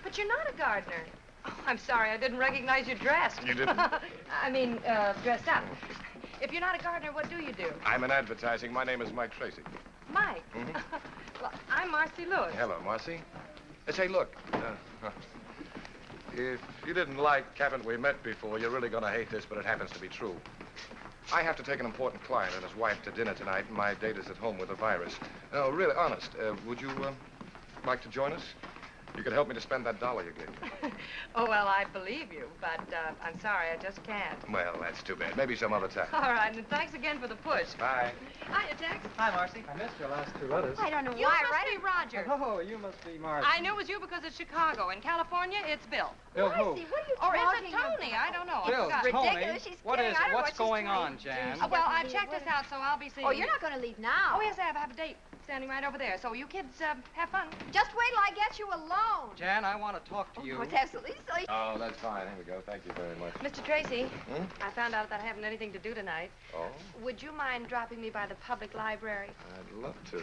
But you're not a gardener. Oh, I'm sorry, I didn't recognize you dressed. You didn't? I mean, dressed up. If you're not a gardener, what do you do? I'm in advertising. My name is Mike Tracy. Mike. Mhm. Well, I'm Marcy Lewis. Hello, Marcy. Say, look, if you didn't like haven't we met before, you're really going to hate this, but it happens to be true. I have to take an important client and his wife to dinner tonight, and my date is at home with a virus. No, really, honest, would you like to join us? You could help me to spend that $1 you gave me. Oh, well, I believe you, but I'm sorry, I just can't. Well, that's too bad. Maybe some other time. All right, and thanks again for the push. Bye. Hiya, Tex. Hi, Marcy. I missed your last 2 letters. I don't know You why, must right? be Roger. Oh, you must be Marcy. I knew it was you because it's Chicago. In California, it's Bill. Bill who? Marcy, what are you Or is talking it Tony? about? I don't know. Bill, I forgot. Tony. Ridiculous. She's What kidding. is- I don't know what's what she's going trying on, to Jan? do. Well, I've checked this out, so I'll be seeing Oh, you. you're not going to leave now. Oh, yes, I have a date standing right over there. So you kids have fun. Just wait till I get you alone. Jan, I want to talk to you. Oh, it's absolutely silly. Oh, that's fine. Here we go. Thank you very much. Mr. Tracy, Hmm? I found out that I haven't anything to do tonight. Oh, Would you mind dropping me by the public library? I'd love to.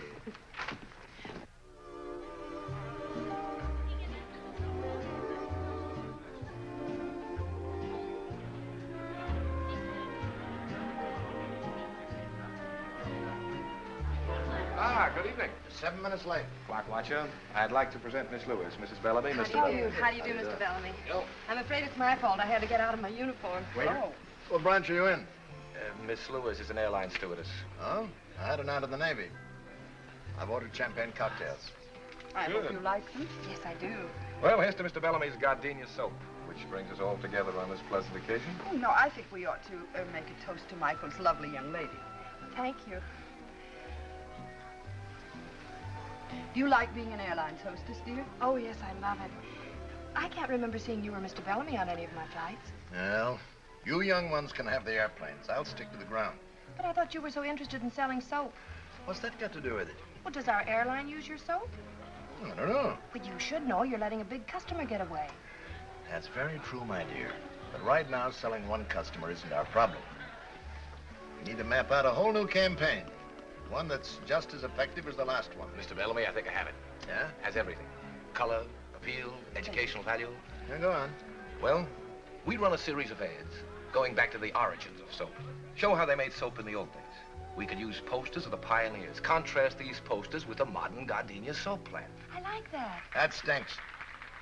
Good evening. 7 minutes late. Clock watcher, I'd like to present Miss Lewis, Mrs. Bellamy, How Mr. do you Bellamy. do? How do you do, Mr. Bellamy? Yo. I'm afraid it's my fault. I had to get out of my uniform. Waiter. What branch are you in? Miss Lewis is an airline stewardess. Oh? I had an out of the Navy. I've ordered champagne cocktails. I Good. hope you like them. Yes, I do. Well, here's to Mr. Bellamy's gardenia soap, which brings us all together on this pleasant occasion. Oh, no, I think we ought to make a toast to Michael's lovely young lady. Thank you. Do you like being an airline hostess, dear? Oh, yes, I love it. I can't remember seeing you or Mr. Bellamy on any of my flights. Well, you young ones can have the airplanes. I'll stick to the ground. But I thought you were so interested in selling soap. What's that got to do with it? Well, does our airline use your soap? I don't know. But you should know. You're letting a big customer get away. That's very true, my dear. But right now, selling one customer isn't our problem. We need to map out a whole new campaign. One that's just as effective as the last one. Mr. Bellamy, I think I have it. Yeah? Has everything. Color, appeal, educational value. Yeah, go on. Well, we run a series of ads going back to the origins of soap. Show how they made soap in the old days. We could use posters of the pioneers. Contrast these posters with the modern gardenia soap plant. I like that. That stinks.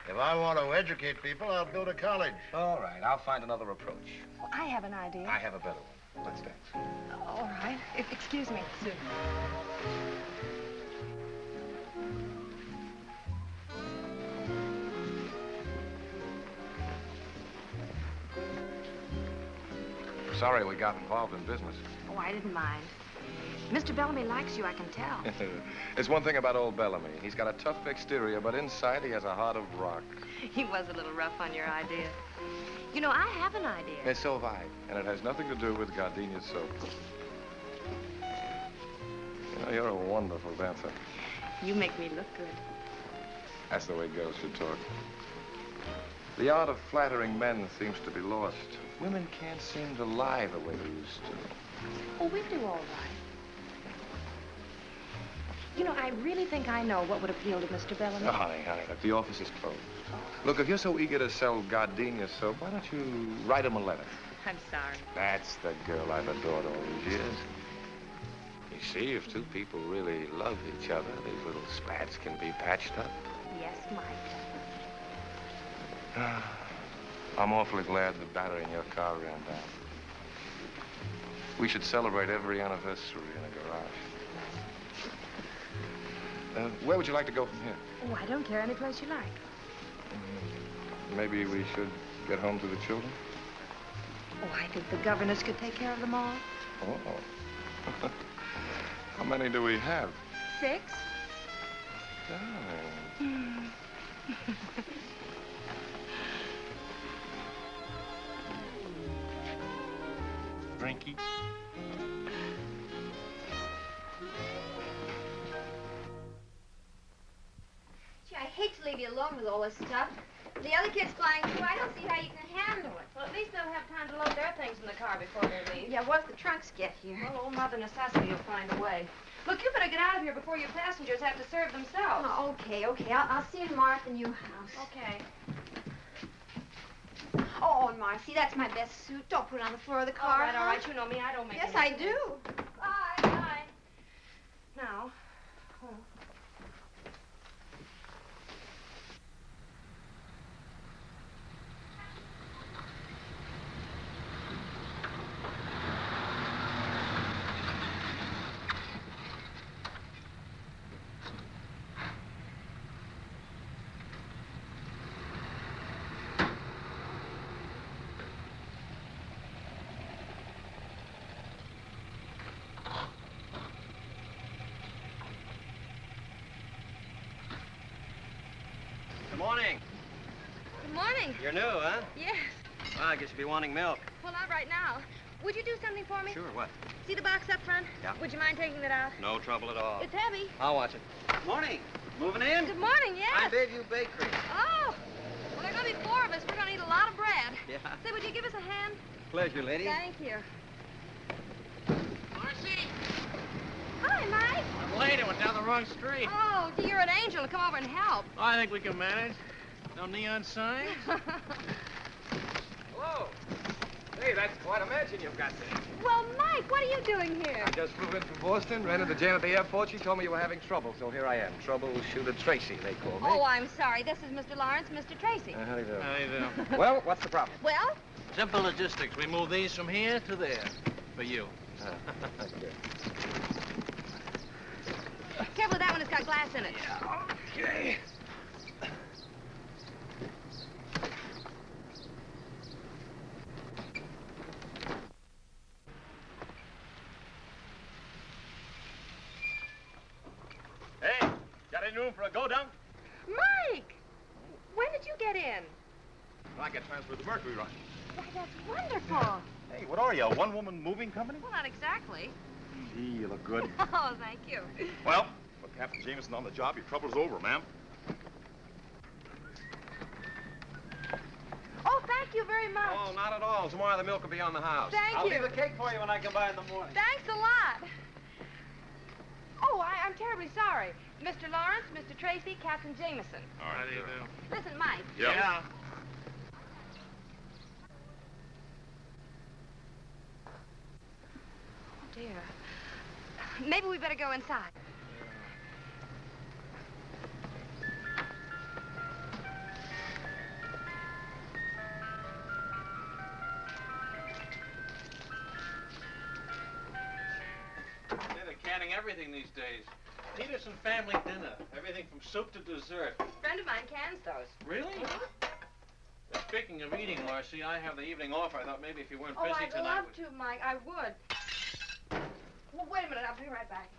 If I want to educate people, I'll go to college. All right, I'll find another approach. Well, I have an idea. I have a better one. Let's dance. All right. Excuse me. Sorry we got involved in business. Oh, I didn't mind. Mr. Bellamy likes you, I can tell. There's one thing about old Bellamy. He's got a tough exterior, but inside he has a heart of rock. He was a little rough on your idea. You know, I have an idea. And so have I. And it has nothing to do with gardenia soap. You know, you're a wonderful dancer. You make me look good. That's the way girls should talk. The art of flattering men seems to be lost. Women can't seem to lie the way they used to. Oh, we do all right. You know, I really think I know what would appeal to Mr. Bellamy. Oh, honey, look, the office is closed. Look, if you're so eager to sell gardenia soap, why don't you write him a letter? I'm sorry. That's the girl I've adored all these years. You see, if two people really love each other, these little spats can be patched up. Yes, Mike. I'm awfully glad the battery in your car ran down. We should celebrate every anniversary in a garage. Where would you like to go from here? Oh, I don't care. Any place you like. Maybe we should get home to the children? Oh, I think the governess could take care of them all. Oh. How many do we have? 6. Darling. Drinky. Gee, I hate to leave you alone with all this stuff. The other kids flying through, I don't see how you can handle it. Well, at least they'll have time to load their things in the car before they leave. Yeah, once the trunks get here. Well, old Mother Necessity will find a way. Look, you better get out of here before your passengers have to serve themselves. Oh, okay. I'll see you tomorrow at the new house. Okay. Oh, and Marcy, that's my best suit. Don't put it on the floor of the car. All right. You know me. I don't make Yes, any I mistakes. do. Bye. Bye. Now. Oh. Good morning. Good morning. You're new, huh? Yes. Well, I guess you'll be wanting milk. Well, not right now. Would you do something for me? Sure, what? See the box up front? Yeah. Would you mind taking that out? No trouble at all. It's heavy. I'll watch it. Morning. Moving in? Good morning, yes. I Bayview Bakery. Oh. Well, there are going to be 4 of us. We're going to eat a lot of bread. Yeah. Say, would you give us a hand? Pleasure, lady. Thank you. Marcy! Hi, Mike. I'm late. I went down the wrong street. Oh, gee, you're an angel. Come over and help. I think we can manage. No neon signs? Hello. Hey, that's quite a mansion you've got there. Well, Mike, what are you doing here? I just flew in from Boston, ran into Jane at the airport. She told me you were having trouble, so here I am. Troubleshooter Tracy, they call me. Oh, I'm sorry. This is Mr. Lawrence, Mr. Tracy. How do you do? How do you do? Well, what's the problem? Well? Simple logistics. We move these from here to there. For you. Careful with that one. It's got glass in it. Okay. Hey, got any room for a go-down? Mike! When did you get in? I get transferred to Mercury Run. Why, that's wonderful. Hey, what are you, a one-woman moving company? Well, not exactly. Gee, you look good. Oh, thank you. Well, with Captain Jamison on the job, your trouble's over, ma'am. Oh, thank you very much. Oh, not at all. Tomorrow the milk will be on the house. Thank I'll you. leave a cake for you when I come by in the morning. Thanks a lot. Oh, I'm terribly sorry. Mr. Lawrence, Mr. Tracy, Captain Jamison. All right, How do you do? Listen, Mike. Yeah. Oh, dear. Maybe we better go inside. They're canning everything these days. Peterson family dinner. Everything from soup to dessert. A friend of mine cans those. Really? Speaking of eating, Marcy, I have the evening off. I thought maybe if you weren't Oh, busy I'd tonight... love to, Mike. I would. Well, wait a minute. I'll be right back.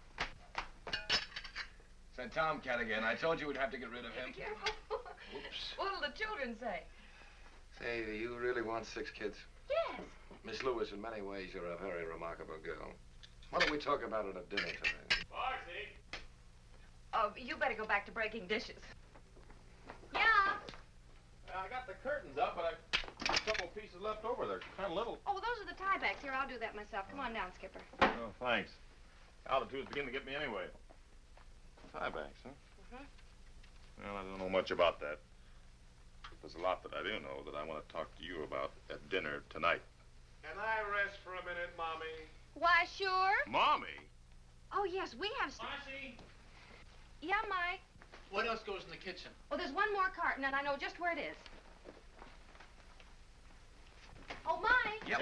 Said Tomcat again. I told you we'd have to get rid of him. Be careful. Whoops. What'll the children say? Say, do you really want 6 kids? Yes. Miss Lewis, in many ways, you're a very remarkable girl. Why don't we talk about it at dinner tonight? Marcy! Oh, you better go back to breaking dishes. Yeah. I got the curtains up, but I've a couple pieces left over. They're kind of little. Oh, those are the tiebacks. Here, I'll do that myself. Come on down, Skipper. Oh, thanks. Altitude's beginning to get me anyway. Tiebacks, huh? Mm-hmm. Well, I don't know much about that. There's a lot that I do know that I want to talk to you about at dinner tonight. Can I rest for a minute, Mommy? Why, sure. Mommy? Oh, yes, we have... Marcy, Yeah, Mike. what else goes in the kitchen? Oh, there's one more carton, and I know just where it is. Oh, Mike. Yep.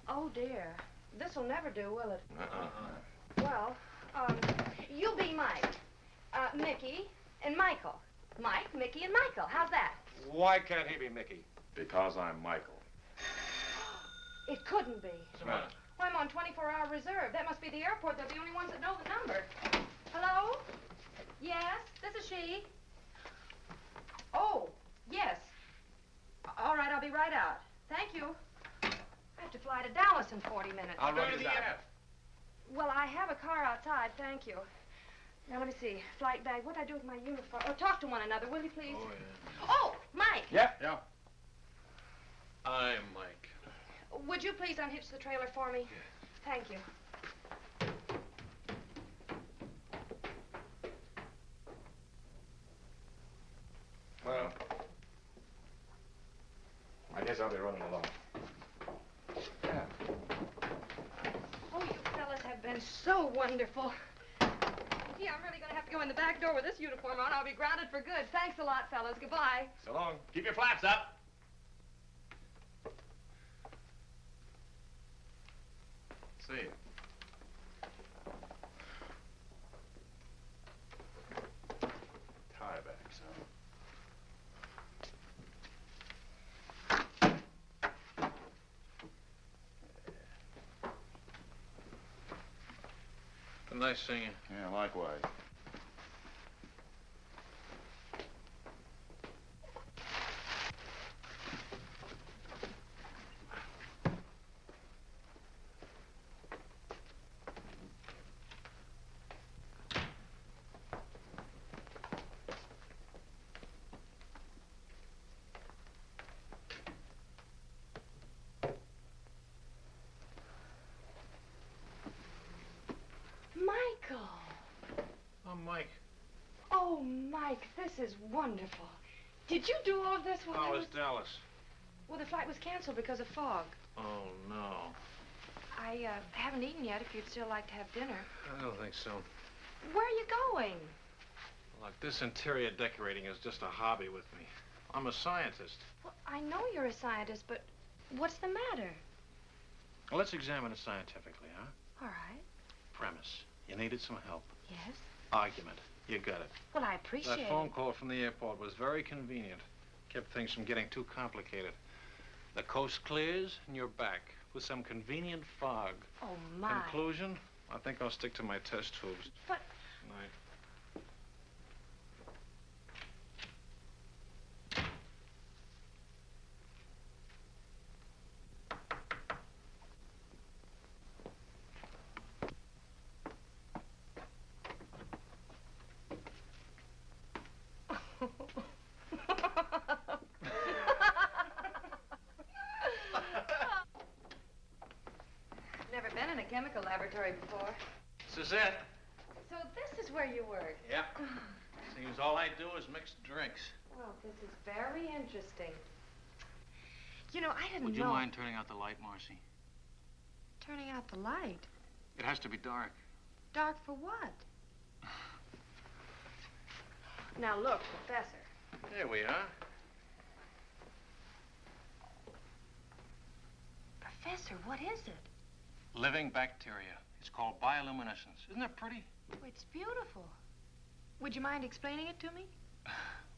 Oh, dear. This'll never do, will it? Uh-uh. Well, you be Mike, Mickey, and Michael. Mike, Mickey, and Michael. How's that? Why can't he be Mickey? Because I'm Michael. It couldn't be. What's the matter? Well, I'm on 24-hour reserve. That must be the airport. They're the only ones that know the number. Hello? Yes, this is she. Oh, yes. All right, I'll be right out. Thank you. I have to fly to Dallas in 40 minutes. I'll run you down. Well, I have a car outside, thank you. Now, let me see. Flight bag. What'd I do with my uniform? Oh, talk to one another, will you, please? Oh, yeah. Oh, Mike. Yeah. I'm Mike. Would you please unhitch the trailer for me? Thank you. Well, I guess I'll be running along. Yeah. Oh, you fellas have been so wonderful. Yeah, I'm really going to have to go in the back door with this uniform on. I'll be grounded for good. Thanks a lot, fellas. Goodbye. So long. Keep your flaps up. See you. Tiebacks, huh? Nice seeing you. Yeah, likewise. Michael. I'm Mike. Oh, Mike, this is wonderful. Did you do all of this while I How was... is Dallas? Well, the flight was canceled because of fog. Oh, no. I haven't eaten yet if you'd still like to have dinner. I don't think so. Where are you going? Look, this interior decorating is just a hobby with me. I'm a scientist. Well, I know you're a scientist, but what's the matter? Well, let's examine it scientifically, huh? All right. Premise. You needed some help. Yes? Argument. You got it. Well, I appreciate That phone call from the airport was very convenient. Kept things from getting too complicated. The coast clears and you're back with some convenient fog. Oh, my. Conclusion? I think I'll stick to my test tubes. But... Night. Never been in a chemical laboratory before. This is it. So this is where you work? Yeah. Seems all I do is mix drinks. Well, this is very interesting. You know, I didn't know... Would you mind turning out the light, Marcy? Turning out the light? It has to be dark. Dark for what? Now, look, Professor. There we are. Professor, what is it? Living bacteria. It's called bioluminescence. Isn't that pretty? Oh, it's beautiful. Would you mind explaining it to me?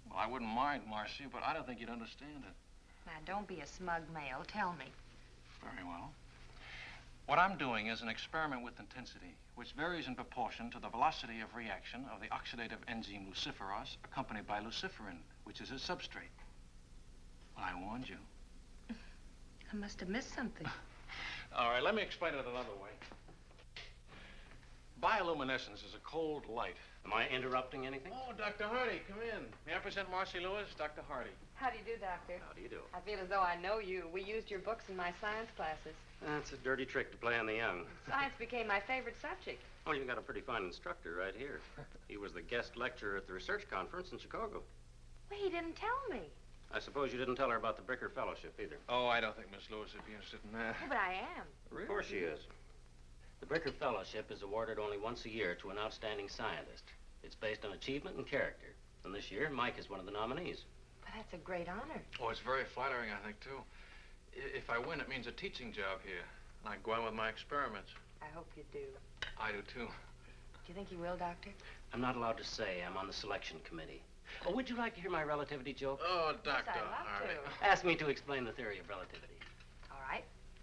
Well, I wouldn't mind, Marcy, but I don't think you'd understand it. Now, don't be a smug male. Tell me. Very well. What I'm doing is an experiment with intensity, which varies in proportion to the velocity of reaction of the oxidative enzyme luciferase, accompanied by luciferin, which is its substrate. Well, I warned you. I must have missed something. All right, let me explain it another way. Bioluminescence is a cold light. Am I interrupting anything? Oh, Dr. Hardy, come in. May I present Marcy Lewis, Dr. Hardy. How do you do, Doctor? How do you do? I feel as though I know you. We used your books in my science classes. That's a dirty trick to play on the young. Science became my favorite subject. Oh, you got a pretty fine instructor right here. He was the guest lecturer at the research conference in Chicago. Well, he didn't tell me. I suppose you didn't tell her about the Bricker Fellowship either. Oh, I don't think Miss Lewis would be interested in that. Oh, but I am. Really? Of course she is. The Bricker Fellowship is awarded only once a year to an outstanding scientist. It's based on achievement and character. And this year, Mike is one of the nominees. But that's a great honor. Oh, it's very flattering, I think, too. If I win, it means a teaching job here. And I go on with my experiments. I hope you do. I do, too. Do you think you will, Doctor? I'm not allowed to say. I'm on the selection committee. Oh, would you like to hear my relativity joke? Oh, Doctor. Yes, I'd love to. Ask me to explain the theory of relativity. All right.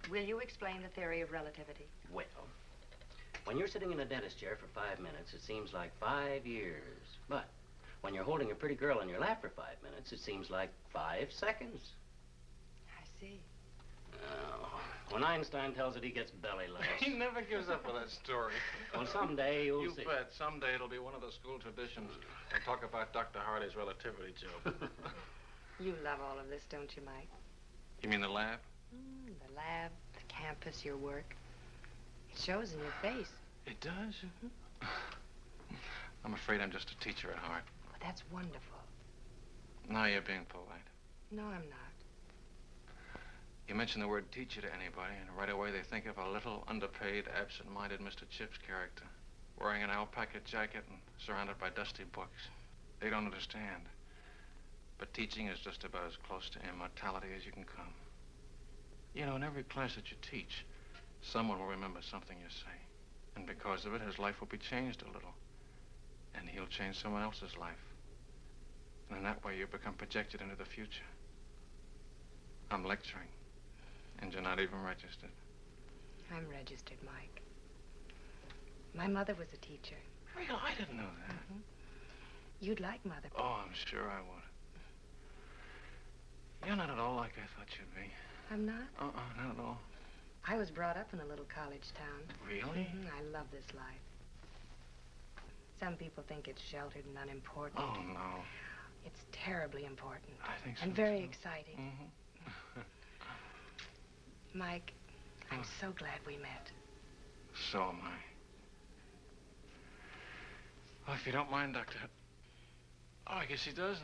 Will you explain the theory of relativity? Well, when you're sitting in a dentist chair for 5 minutes, it seems like 5 years. But when you're holding a pretty girl in your lap for 5 minutes, it seems like 5 seconds. I see. Oh, when Einstein tells it, he gets belly laughs. He never gives up with that story. Well, someday you'll see. You bet. Someday it'll be one of the school traditions. We'll talk about Dr. Hardy's relativity joke. You love all of this, don't you, Mike? You mean the lab? The lab, the campus, your work. It shows in your face. It does? I'm afraid I'm just a teacher at heart. Well, that's wonderful. Now you're being polite. No, I'm not. You mention the word teacher to anybody, and right away they think of a little, underpaid, absent-minded Mr. Chips character, wearing an alpaca jacket and surrounded by dusty books. They don't understand. But teaching is just about as close to immortality as you can come. You know, in every class that you teach, someone will remember something you say. And because of it, his life will be changed a little. And he'll change someone else's life. And in that way, you become projected into the future. I'm lecturing. And you're not even registered. I'm registered, Mike. My mother was a teacher. Really? I didn't know that. Mm-hmm. You'd like Mother. Oh, I'm sure I would. You're not at all like I thought you'd be. I'm not? Not at all. I was brought up in a little college town. Really? Mm-hmm. I love this life. Some people think it's sheltered and unimportant. Oh, no. It's terribly important. I think so, and very too. exciting. Mm-hmm. Mike, I'm so glad we met. So am I. Well, if you don't mind, Doctor. Oh, I guess he doesn't.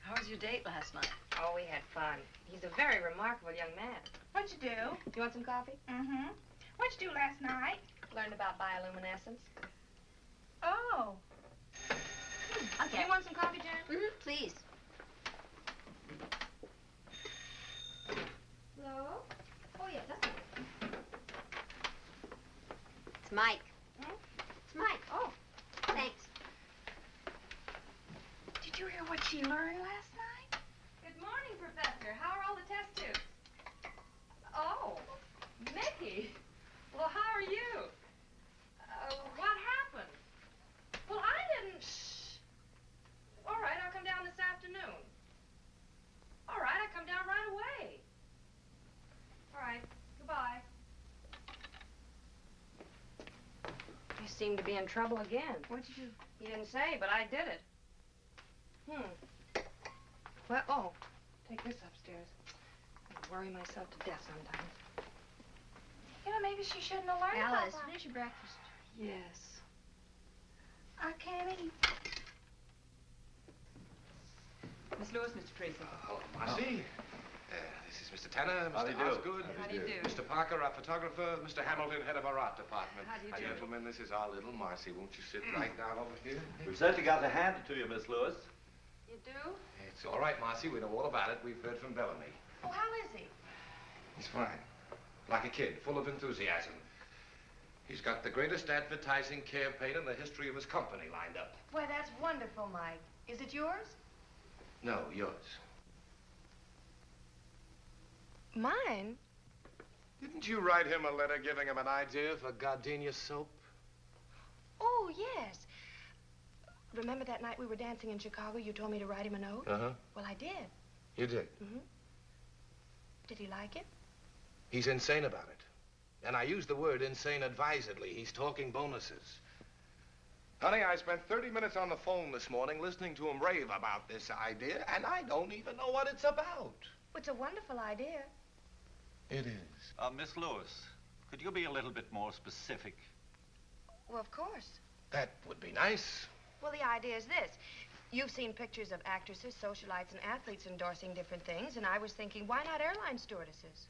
How was your date last night? Oh, we had fun. He's a very remarkable young man. What'd you do? You want some coffee? Mm-hmm. What'd you do last night? Learned about bioluminescence. Oh. Okay. You want some coffee, Jan? Mm-hmm. Please. Hello? Oh, yeah, that's it. It's Mike. Hmm? It's Mike. Oh, thanks. Did you hear what she learned last night? Good morning, Professor. How are all the test tubes? Oh, Mickey. Well, how are you? What happened? Well, I didn't... Shh. All right, I'll come down this afternoon. All right, I'll come down right away. All right, goodbye. You seem to be in trouble again. What'd you do? He didn't say, but I did it. Well, oh, take this upstairs. I worry myself to death sometimes. You know, maybe she shouldn't have learned Alice, about that. finish your breakfast. Yes. I can't eat. Miss Lewis, Mr. Tracy. Hello, Marcy. This is Mr. Tanner, How do Mr. you do? Osgood. How do you do? Mr. Parker, our photographer. Mr. Hamilton, head of our art department. How do you do? Gentlemen, this is our little Marcy. Won't you sit right down over here? We've certainly got to hand it to you, Miss Lewis. You do? It's all right, Marcy. We know all about it. We've heard from Bellamy. Oh, how is he? He's fine. Like a kid, full of enthusiasm. He's got the greatest advertising campaign in the history of his company lined up. Boy, that's wonderful, Mike. Is it yours? No, yours. Mine? Didn't you write him a letter giving him an idea for gardenia soap? Oh, yes. Remember that night we were dancing in Chicago? You told me to write him a note? Uh-huh. Well, I did. You did? Mm-hmm. Did he like it? He's insane about it. And I use the word insane advisedly. He's talking bonuses. Honey, I spent 30 minutes on the phone this morning listening to him rave about this idea, and I don't even know what it's about. It's a wonderful idea. It is. Miss Lewis, could you be a little bit more specific? Well, of course. That would be nice. Well, the idea is this. You've seen pictures of actresses, socialites, and athletes endorsing different things, and I was thinking, why not airline stewardesses?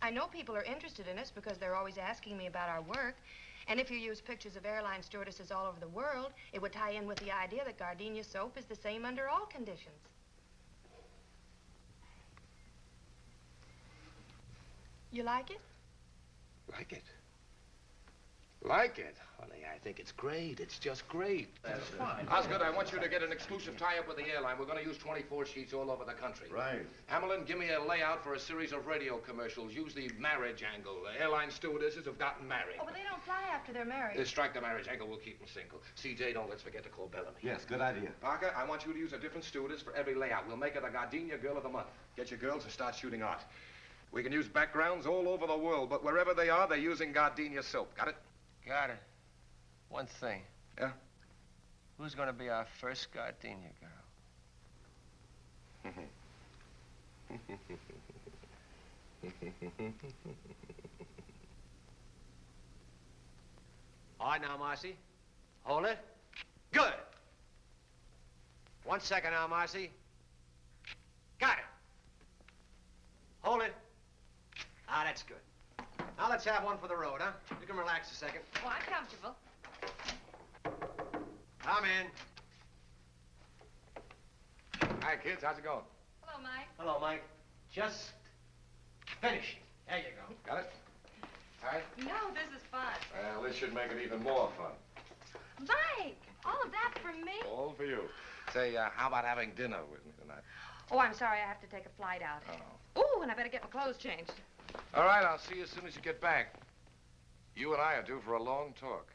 I know people are interested in us because they're always asking me about our work, and if you use pictures of airline stewardesses all over the world, it would tie in with the idea that gardenia soap is the same under all conditions. You like it? Like it? Like it? Honey, I think it's great. It's just great. That's fine. Osgood, I want you to get an exclusive tie-up with the airline. We're going to use 24 sheets all over the country. Right. Hamilton, give me a layout for a series of radio commercials. Use the marriage angle. The airline stewardesses have gotten married. Oh, but they don't fly after they're married. Strike the marriage angle. We'll keep them single. CJ, don't let's forget to call Bellamy. Yes, good idea. Parker, I want you to use a different stewardess for every layout. We'll make her the Gardenia Girl of the Month. Get your girls and start shooting art. We can use backgrounds all over the world, but wherever they are, they're using Gardenia soap. Got it? Got it. One thing. Yeah? Who's going to be our first gardenia girl? All right, now, Marcy. Hold it. Good. 1 second now, Marcy. Got it. Hold it. Ah, that's good. Now let's have one for the road, huh? You can relax a second. Oh, I'm comfortable. Come in. Hi, kids. How's it going? Hello, Mike. Hello, Mike. Just finishing. There you go. Got it? All right? No, this is fun. Well, this should make it even more fun. Mike, all of that for me? All for you. Say, how about having dinner with me tonight? Oh, I'm sorry. I have to take a flight out. Oh. Ooh, and I better get my clothes changed. All right, I'll see you as soon as you get back. You and I are due for a long talk.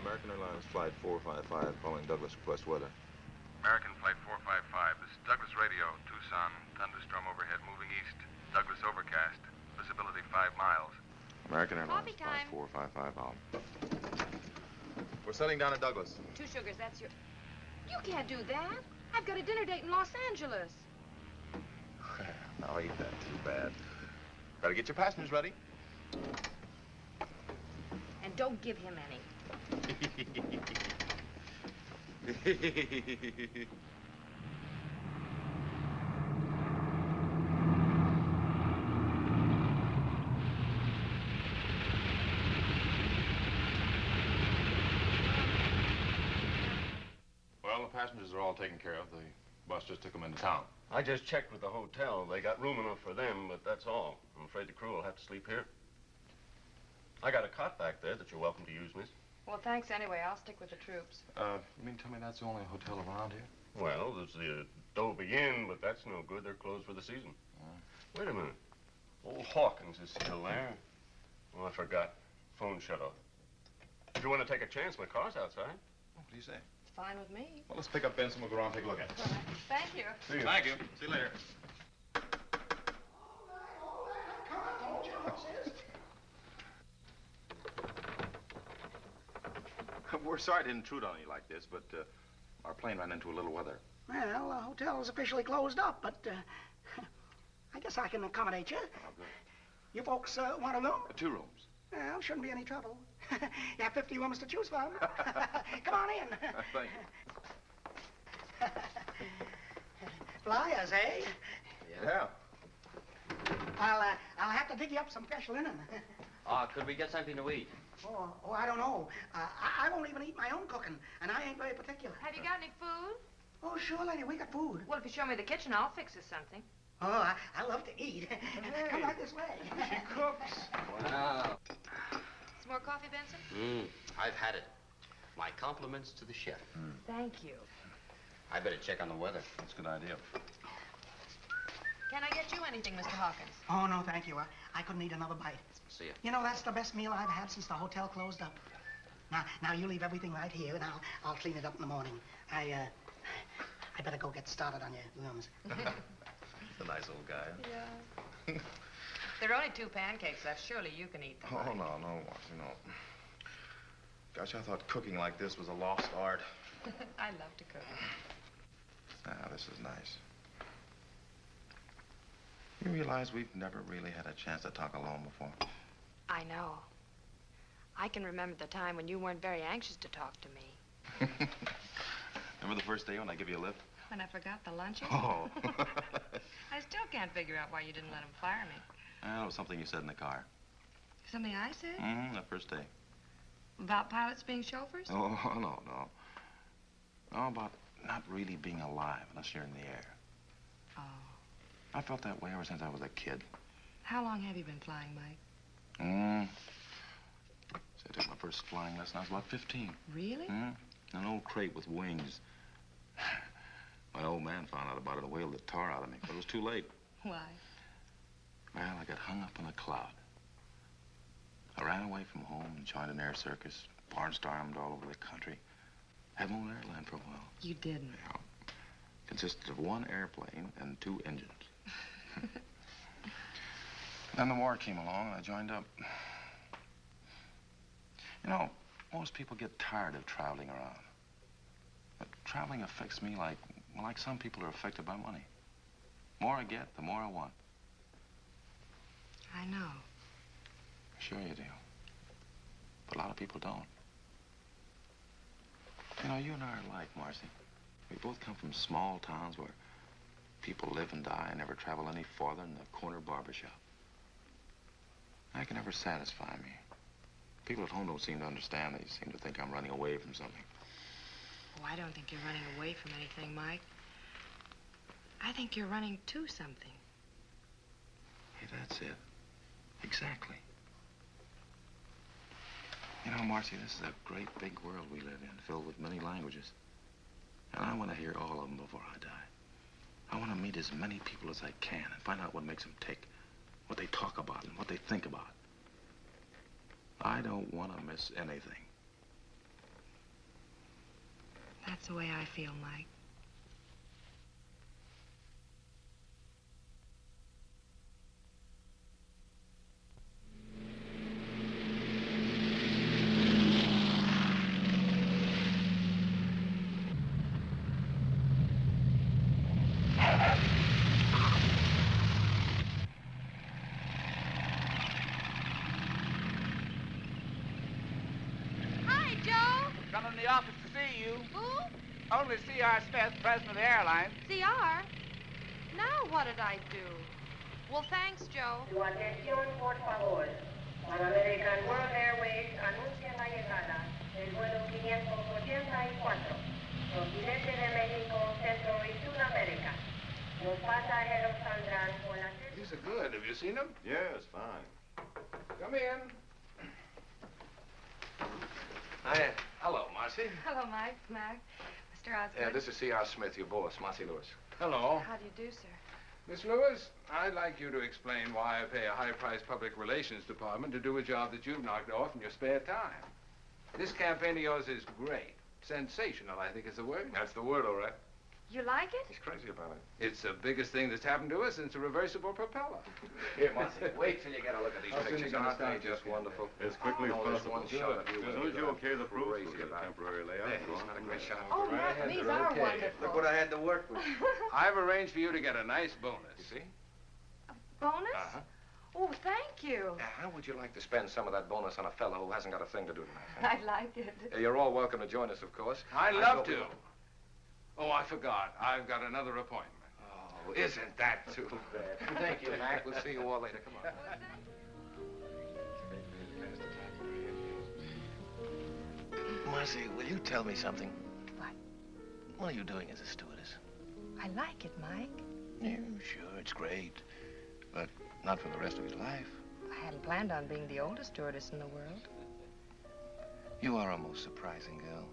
American Airlines Flight 455 calling Douglas request weather. American Flight 455. This is Douglas Radio, Tucson. Thunderstorm overhead moving east. Douglas overcast. Visibility 5 miles. American Airlines Coffee Flight time. 455 out. We're setting down at Douglas. 2 sugars, that's your... You can't do that. I've got a dinner date in Los Angeles. Well, Oh, ain't that too bad? Better get your passengers ready. And don't give him any. Well, the passengers are all taken care of. The bus just took them into town. I just checked with the hotel. They got room enough for them, but that's all. I'm afraid the crew will have to sleep here. I got a cot back there that you're welcome to use, miss. Well, thanks anyway. I'll stick with the troops. You mean tell me that's the only hotel around here? Well, there's the Adobe Inn, but that's no good. They're closed for the season. Wait a minute. Old Hawkins is still there. Oh, I forgot. Phone shut off. If you want to take a chance, my car's outside. What do you say? It's fine with me. Well, let's pick up Benson. We'll go around and take a look at it. All right. Thank you. See you. Thank you. See you later. We're sorry to intrude on you like this, but our plane ran into a little weather. Well, the hotel is officially closed up, but I guess I can accommodate you. Oh, good. You folks want a room? 2 rooms. Well, shouldn't be any trouble. You have 50 rooms to choose from. Come on in. Thank you. Flyers, eh? Yeah. I'll have to dig you up some fresh linen. Could we get something to eat? Oh, I don't know. I won't even eat my own cooking, and I ain't very particular. Have you got any food? Oh, sure, lady, we got food. Well, if you show me the kitchen, I'll fix us something. Oh, I love to eat. Come right this way. She cooks. Wow. Some more coffee, Benson? I've had it. My compliments to the chef. Thank you. I better check on the weather. That's a good idea. Can I get you anything, Mr. Hawkins? Oh, no, thank you. I couldn't eat another bite. See ya. You know, that's the best meal I've had since the hotel closed up. Now you leave everything right here, and I'll clean it up in the morning. I better go get started on your rooms. He's a nice old guy. Yeah. There are only 2 pancakes left. Surely you can eat them. Oh, no, Marcy, no. Gosh, I thought cooking like this was a lost art. I love to cook. Ah, this is nice. You realize we've never really had a chance to talk alone before? I know. I can remember the time when you weren't very anxious to talk to me. Remember the first day when I gave you a lift? When I forgot the luncheon? Oh. I still can't figure out why you didn't let him fire me. It was something you said in the car. Something I said? That first day. About pilots being chauffeurs? Oh, no. No, about not really being alive unless you're in the air. Oh. I felt that way ever since I was a kid. How long have you been flying, Mike? So I took my first flying lesson. I was about 15. Really? An old crate with wings. My old man found out about it and whaled the tar out of me, but it was too late. Why? Well, I got hung up in a cloud. I ran away from home and joined an air circus, barnstormed all over the country. Had my own airline for a while. You didn't? Yeah. Consisted of 1 airplane and 2 engines. Then the war came along and I joined up. You know, most people get tired of traveling around. But traveling affects me like some people are affected by money. The more I get, the more I want. I know. Sure you do. But a lot of people don't. You know, you and I are alike, Marcy. We both come from small towns where people live and die and never travel any farther than the corner barbershop. That can never satisfy me. People at home don't seem to understand. They seem to think I'm running away from something. Oh, I don't think you're running away from anything, Mike. I think you're running to something. Hey, that's it. Exactly. You know, Marcy, this is a great big world we live in, filled with many languages. And I want to hear all of them before I die. I want to meet as many people as I can and find out what makes them tick, what they talk about and what they think about. I don't want to miss anything. That's the way I feel, Mike. Come in the office to see you. Who? Only C.R. Smith, president of the airline. CR? Now what did I do? Well, thanks, Joe. Su atención, por favor. Pan American World Airways anuncia la llegada del vuelo 584, procedente de México, Centro y Sudamérica. Los pasajeros saldrán por la... These are good. Have you seen them? Yes, fine. Come in. Hiya. Hello, Marcy. Hello, Mike. Mac. Mr. Osgood. Yeah, this is C.R. Smith, your boss, Marcy Lewis. Hello. How do you do, sir? Miss Lewis, I'd like you to explain why I pay a high-priced public relations department to do a job that you've knocked off in your spare time. This campaign of yours is great. Sensational, I think is the word. That's the word, all right. You like it? He's crazy about it. It's the biggest thing that's happened to us since a reversible propeller. Here, Marcy, wait till you get a look at these pictures. Aren't they just wonderful? As quickly as possible. One shot. As soon as you okay the proof, we'll get a temporary layout. There, he's got a great shot. Oh, Mac, these are wonderful. Look what I had to work with. I've arranged for you to get a nice bonus. You see? Bonus? Uh-huh. Oh, thank you. How would you like to spend some of that bonus on a fellow who hasn't got a thing to do tonight? I'd like it. You're all welcome to join us, of course. I'd love to. Oh, I forgot. I've got another appointment. Oh, isn't that too bad? Thank you, Mac. We'll see you all later. Come on. Marcy, will you tell me something? What? What are you doing as a stewardess? I like it, Mike. Yeah, sure, it's great. But not for the rest of your life. I hadn't planned on being the oldest stewardess in the world. You are a most surprising girl.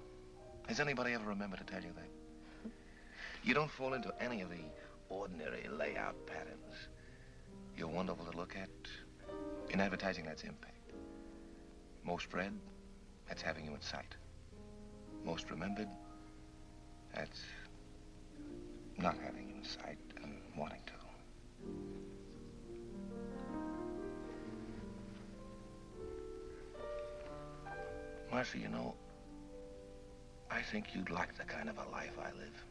Has anybody ever remembered to tell you that? You don't fall into any of the ordinary layout patterns. You're wonderful to look at. In advertising, that's impact. Most read, that's having you in sight. Most remembered, that's not having you in sight and wanting to. Marcy, you know, I think you'd like the kind of a life I live.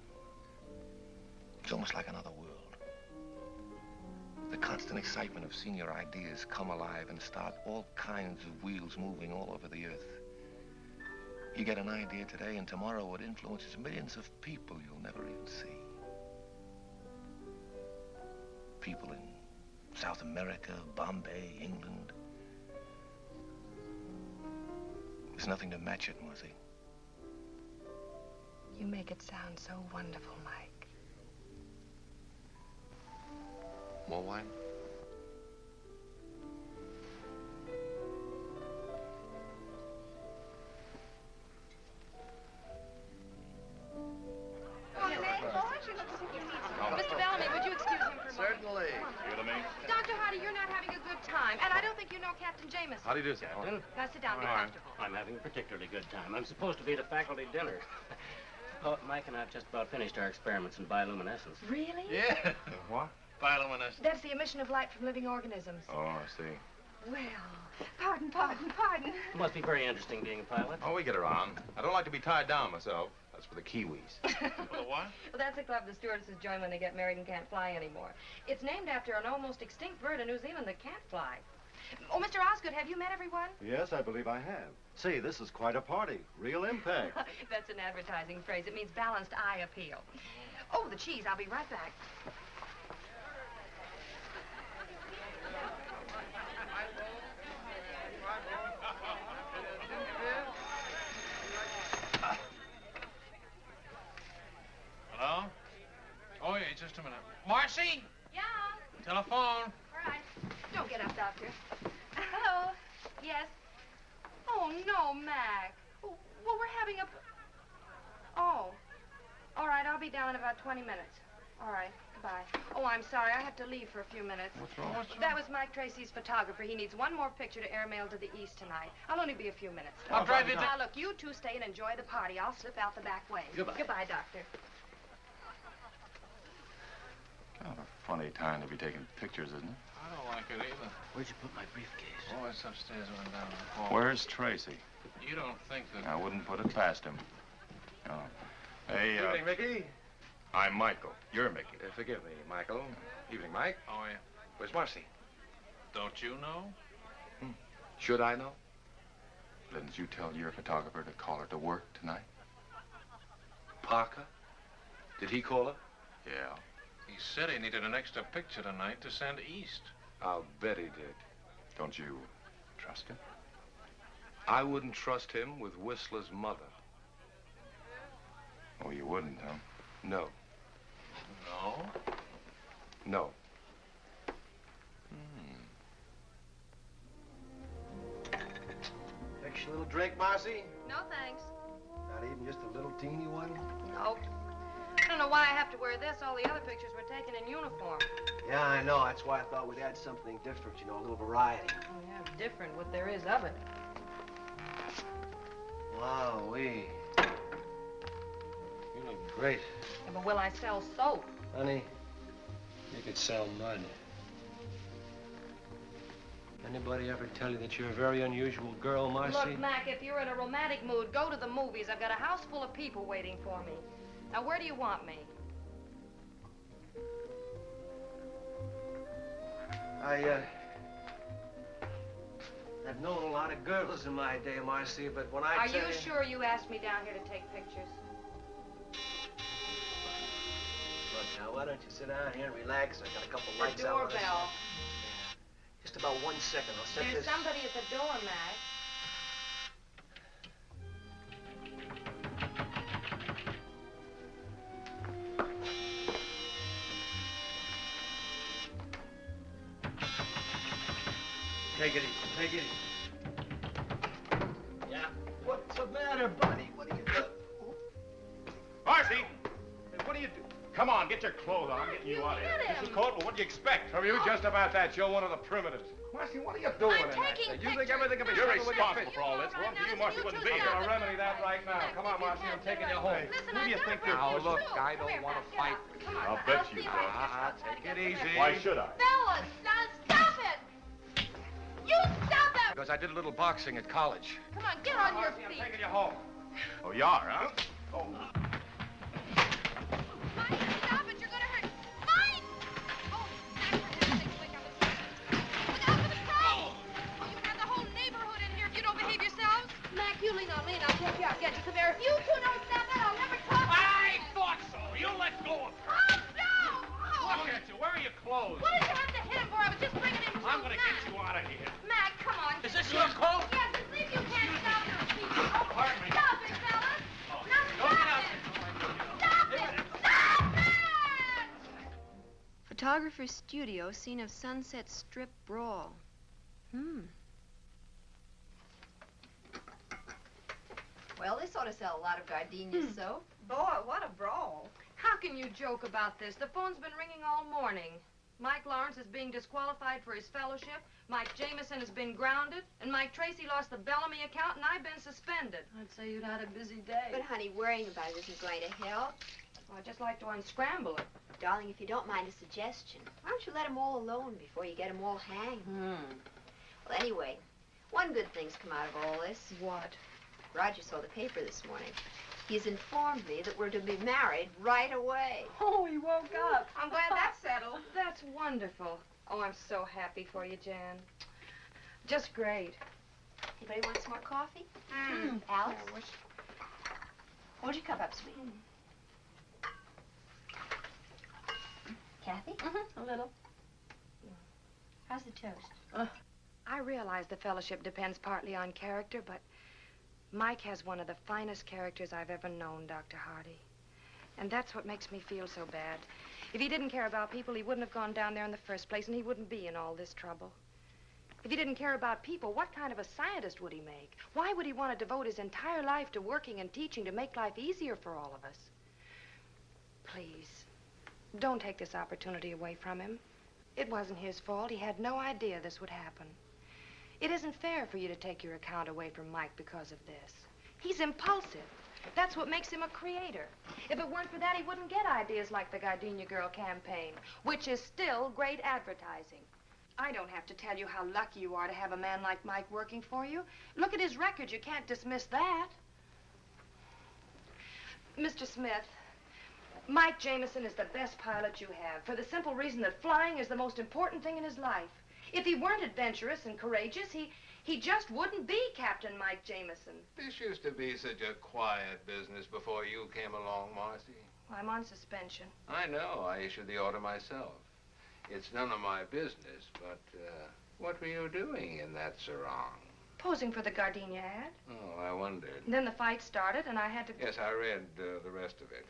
It's almost like another world. The constant excitement of seeing your ideas come alive and start all kinds of wheels moving all over the earth. You get an idea today, and tomorrow it influences millions of people you'll never even see. People in South America, Bombay, England. There's nothing to match it, Marcy. You make it sound so wonderful, Mike. More wine? Mr. Bellamy, would you excuse him for a moment? Certainly. You to me? Dr. Hardy, you're not having a good time, and I don't think you know Captain Jamison. How do you do, Captain? Now sit down, be comfortable. I'm having a particularly good time. I'm supposed to be at a faculty dinner. Oh, Mike and I have just about finished our experiments in bioluminescence. Really? Yeah. What? Bioluminescence. That's the emission of light from living organisms. Oh, I see. Well, pardon. It must be very interesting being a pilot. Oh, we get around. I don't like to be tied down myself. That's for the Kiwis. For the what? Well, that's a club the stewardesses join when they get married and can't fly anymore. It's named after an almost extinct bird in New Zealand that can't fly. Oh, Mr. Osgood, have you met everyone? Yes, I believe I have. Say, this is quite a party. Real impact. That's an advertising phrase. It means balanced eye appeal. Oh, the cheese. I'll be right back. Hello? Oh, yeah, just a minute. Marcy? Yeah? Telephone. All right. Don't get up, Doctor. Hello? Yes? Oh, no, Mac. Well, we're having a... Oh. All right, I'll be down in about 20 minutes. All right, goodbye. Oh, I'm sorry. I have to leave for a few minutes. What's wrong? That was Mike Tracy's photographer. He needs one more picture to airmail to the east tonight. I'll only be a few minutes. I'll drive you down. Now, look, you two stay and enjoy the party. I'll slip out the back way. Goodbye. Goodbye, Doctor. Kind of a funny time to be taking pictures, isn't it? I don't like it either. Where'd you put my briefcase? Oh, it's upstairs and down in the hall. Where's Tracy? You don't think that... I wouldn't put it past him. No. Hey, Evening, Mickey. I'm Michael. You're Mickey. Forgive me, Michael. Evening, Mike. Oh, yeah. Where's Marcy? Don't you know? Should I know? Didn't you tell your photographer to call her to work tonight? Parker? Did he call her? Yeah. He said he needed an extra picture tonight to send east. I'll bet he did. Don't you trust him? I wouldn't trust him with Whistler's mother. Oh, you wouldn't, huh? No. No? No. Extra little drink, Marcy? No, thanks. Not even just a little teeny one? Nope. I don't know why I have to wear this. All the other pictures were taken in uniform. Yeah, I know. That's why I thought we'd add something different, you know, a little variety. Oh, yeah, different what there is of it. Wowee. You look great. Yeah, but will I sell soap? Honey, you could sell mud. Anybody ever tell you that you're a very unusual girl, Marcy? Look, Mac, if you're in a romantic mood, go to the movies. I've got a house full of people waiting for me. Now, where do you want me? I've known a lot of girls in my day, Marcy, but when I Are tell you sure you asked me down here to take pictures? Look, now, why don't you sit down here and relax? I got a couple The lights I wanna see. doorbell. Just about 1 second. I'll set There's this... somebody at the door, Mac. Take it easy. Take it easy. Yeah. What's the matter, buddy? What are you doing? Marcy! Hey, what are you doing? Come on, get your clothes on. I'm getting you out of here. This is cold, but what do you expect? From you, just about that. You're one of the primitives. Marcy, what are you doing I'm in that taking thing? You think everything can be You're settled with your responsible fist? for all this. Well, to you, Marcy, wouldn't be I'm here. gonna remedy that right now. Come on, Marcy, I'm taking you home. Listen, Who do you think you're... Now, look, I don't want to fight with you. I'll bet you don't. Take it easy. Why should I? Fellas, now stop it! You stop it! Because I did a little boxing at college. Come on, get on your Marcy, feet. I'm taking you home. Oh, you are, huh? Oh. Mike, stop it, you're gonna hurt. Mike! Oh, Mac, for heaven's sake, wake up and see. Look out for the crow! Oh, you have the whole neighborhood in here if you don't behave yourselves. Mac, you lean on me and I'll take you out. Get you. Come here. If you two don't stop it, I'll never talk to you. I thought so. You let go of her. Oh, no! Oh. Look at you. Where are your clothes? What did you have to hit him for? I was just bringing him I'm going to get you out of here. Mac, come on. Is this your coat? Yes, and see if you can't stop your feet. Oh, Pardon me. stop it, fellas. Oh, Now don't get stop out. it. Stop it. Stop it! Photographer's studio, scene of Sunset Strip brawl. Well, this ought to sell a lot of gardenias soap. Boy, what a brawl. How can you joke about this? The phone's been ringing all morning. Mike Lawrence is being disqualified for his fellowship. Mike Jamison has been grounded. And Mike Tracy lost the Bellamy account, and I've been suspended. I'd say you'd had a busy day. But, honey, worrying about it isn't going to help. Well, I'd just like to unscramble it. Darling, if you don't mind a suggestion, why don't you let them all alone before you get them all hanged? Well, anyway, one good thing's come out of all this. What? Roger saw the paper this morning. He's informed me that we're to be married right away. Oh, he woke up. I'm glad that's settled. That's wonderful. Oh, I'm so happy for you, Jan. Just great. Anybody want some more coffee? Alice? Hold your cup up, sweet. Kathy? A little. How's the toast? I realize the fellowship depends partly on character, but Mike has one of the finest characters I've ever known, Dr. Hardy. And that's what makes me feel so bad. If he didn't care about people, he wouldn't have gone down there in the first place, and he wouldn't be in all this trouble. If he didn't care about people, what kind of a scientist would he make? Why would he want to devote his entire life to working and teaching to make life easier for all of us? Please, don't take this opportunity away from him. It wasn't his fault. He had no idea this would happen. It isn't fair for you to take your account away from Mike because of this. He's impulsive. That's what makes him a creator. If it weren't for that, he wouldn't get ideas like the Gardenia Girl campaign, which is still great advertising. I don't have to tell you how lucky you are to have a man like Mike working for you. Look at his record. You can't dismiss that. Mr. Smith, Mike Jamison is the best pilot you have for the simple reason that flying is the most important thing in his life. If he weren't adventurous and courageous, he just wouldn't be Captain Mike Jamison. This used to be such a quiet business before you came along, Marcy. I'm on suspension. I know. I issued the order myself. It's none of my business, but what were you doing in that sarong? Posing for the Gardenia ad. Oh, I wondered. And then the fight started, and I had to... Yes, I read the rest of it.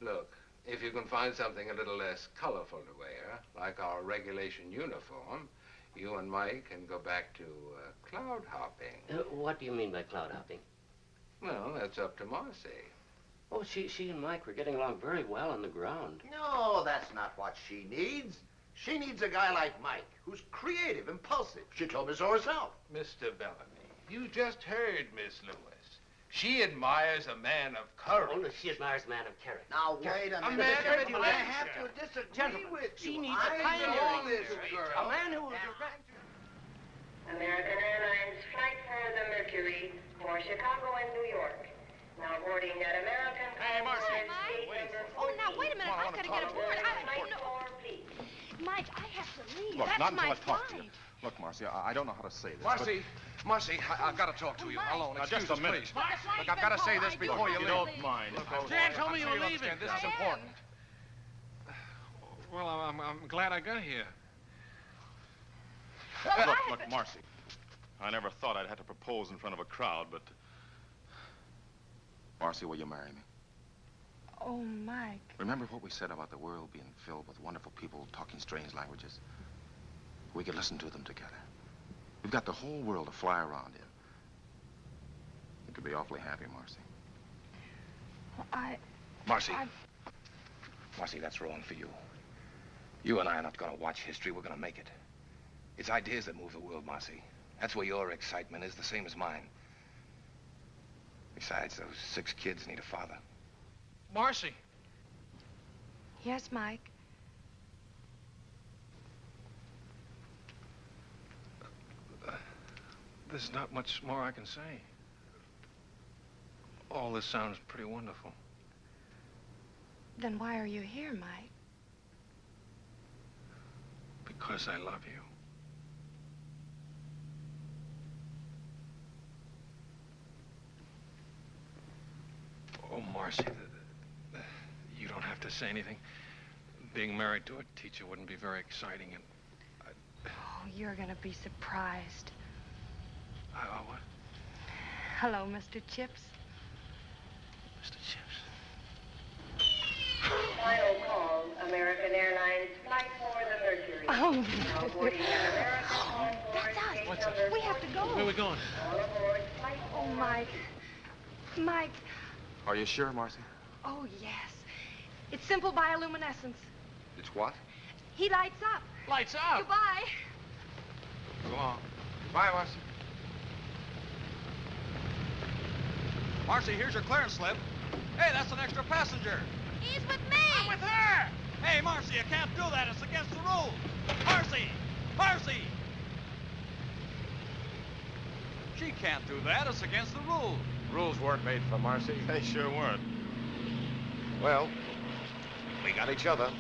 Look, if you can find something a little less colorful to wear, like our regulation uniform, you and Mike can go back to cloud hopping. What do you mean by cloud hopping? Well, that's up to Marcy. Oh, she and Mike were getting along very well on the ground. No, that's not what she needs. She needs a guy like Mike, who's creative, impulsive. She told me so herself. Mr. Bellamy, you just heard Miss Lewis. She admires a man of courage. Oh, she admires a man of character. Now, wait a minute. man of I have to disagree with you. She needs I a pioneering know this spirit. girl. A man who will American Airlines flight for the Mercury for Chicago and New York. Now boarding at American Marcy. Mike? Oh, now, wait a minute. I've got to get aboard. Mike, I have to leave. Look, That's not until my I talk to you. flight. Look, Marcy, I don't know how to say this. Marcy, I've got to talk to you alone. Now, just a minute. Please. Look, I've got to say this before you you leave. don't mind. Dan told me you were leaving. This is important. Well, I'm glad I got here. Look, Marcy. I never thought I'd have to propose in front of a crowd, but... Marcy, will you marry me? Oh, Mike. Remember what we said about the world being filled with wonderful people talking strange languages? We could listen to them together. We've got the whole world to fly around in. You could be awfully happy, Marcy. Well, Marcy, that's wrong for you. You and I are not going to watch history. We're going to make it. It's ideas that move the world, Marcy. That's where your excitement is, the same as mine. Besides, those 6 kids need a father. Marcy. Yes, Mike. There's not much more I can say. All this sounds pretty wonderful. Then why are you here, Mike? Because I love you. Oh, Marcy, you don't have to say anything. Being married to a teacher wouldn't be very exciting, and Oh, you're gonna be surprised. what? Hello, Mr. Chips. Mr. Chips. Final call, American Airlines flight for the Mercury. Oh, Now boarding at American that's us. What's up? We have to go. Where are we going? All aboard flight Oh, Mike. Mike. Are you sure, Marcy? Oh, yes. It's simple bioluminescence. It's what? He lights up. Lights out. Goodbye. Go on. Bye, Marcy. Marcy, here's your clearance slip. Hey, that's an extra passenger. He's with me. I'm with her. Hey, Marcy, you can't do that. It's against the rules. Marcy! Marcy! She can't do that. It's against the rules. Rules weren't made for Marcy. They sure weren't. Well, we got each other.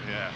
Yeah.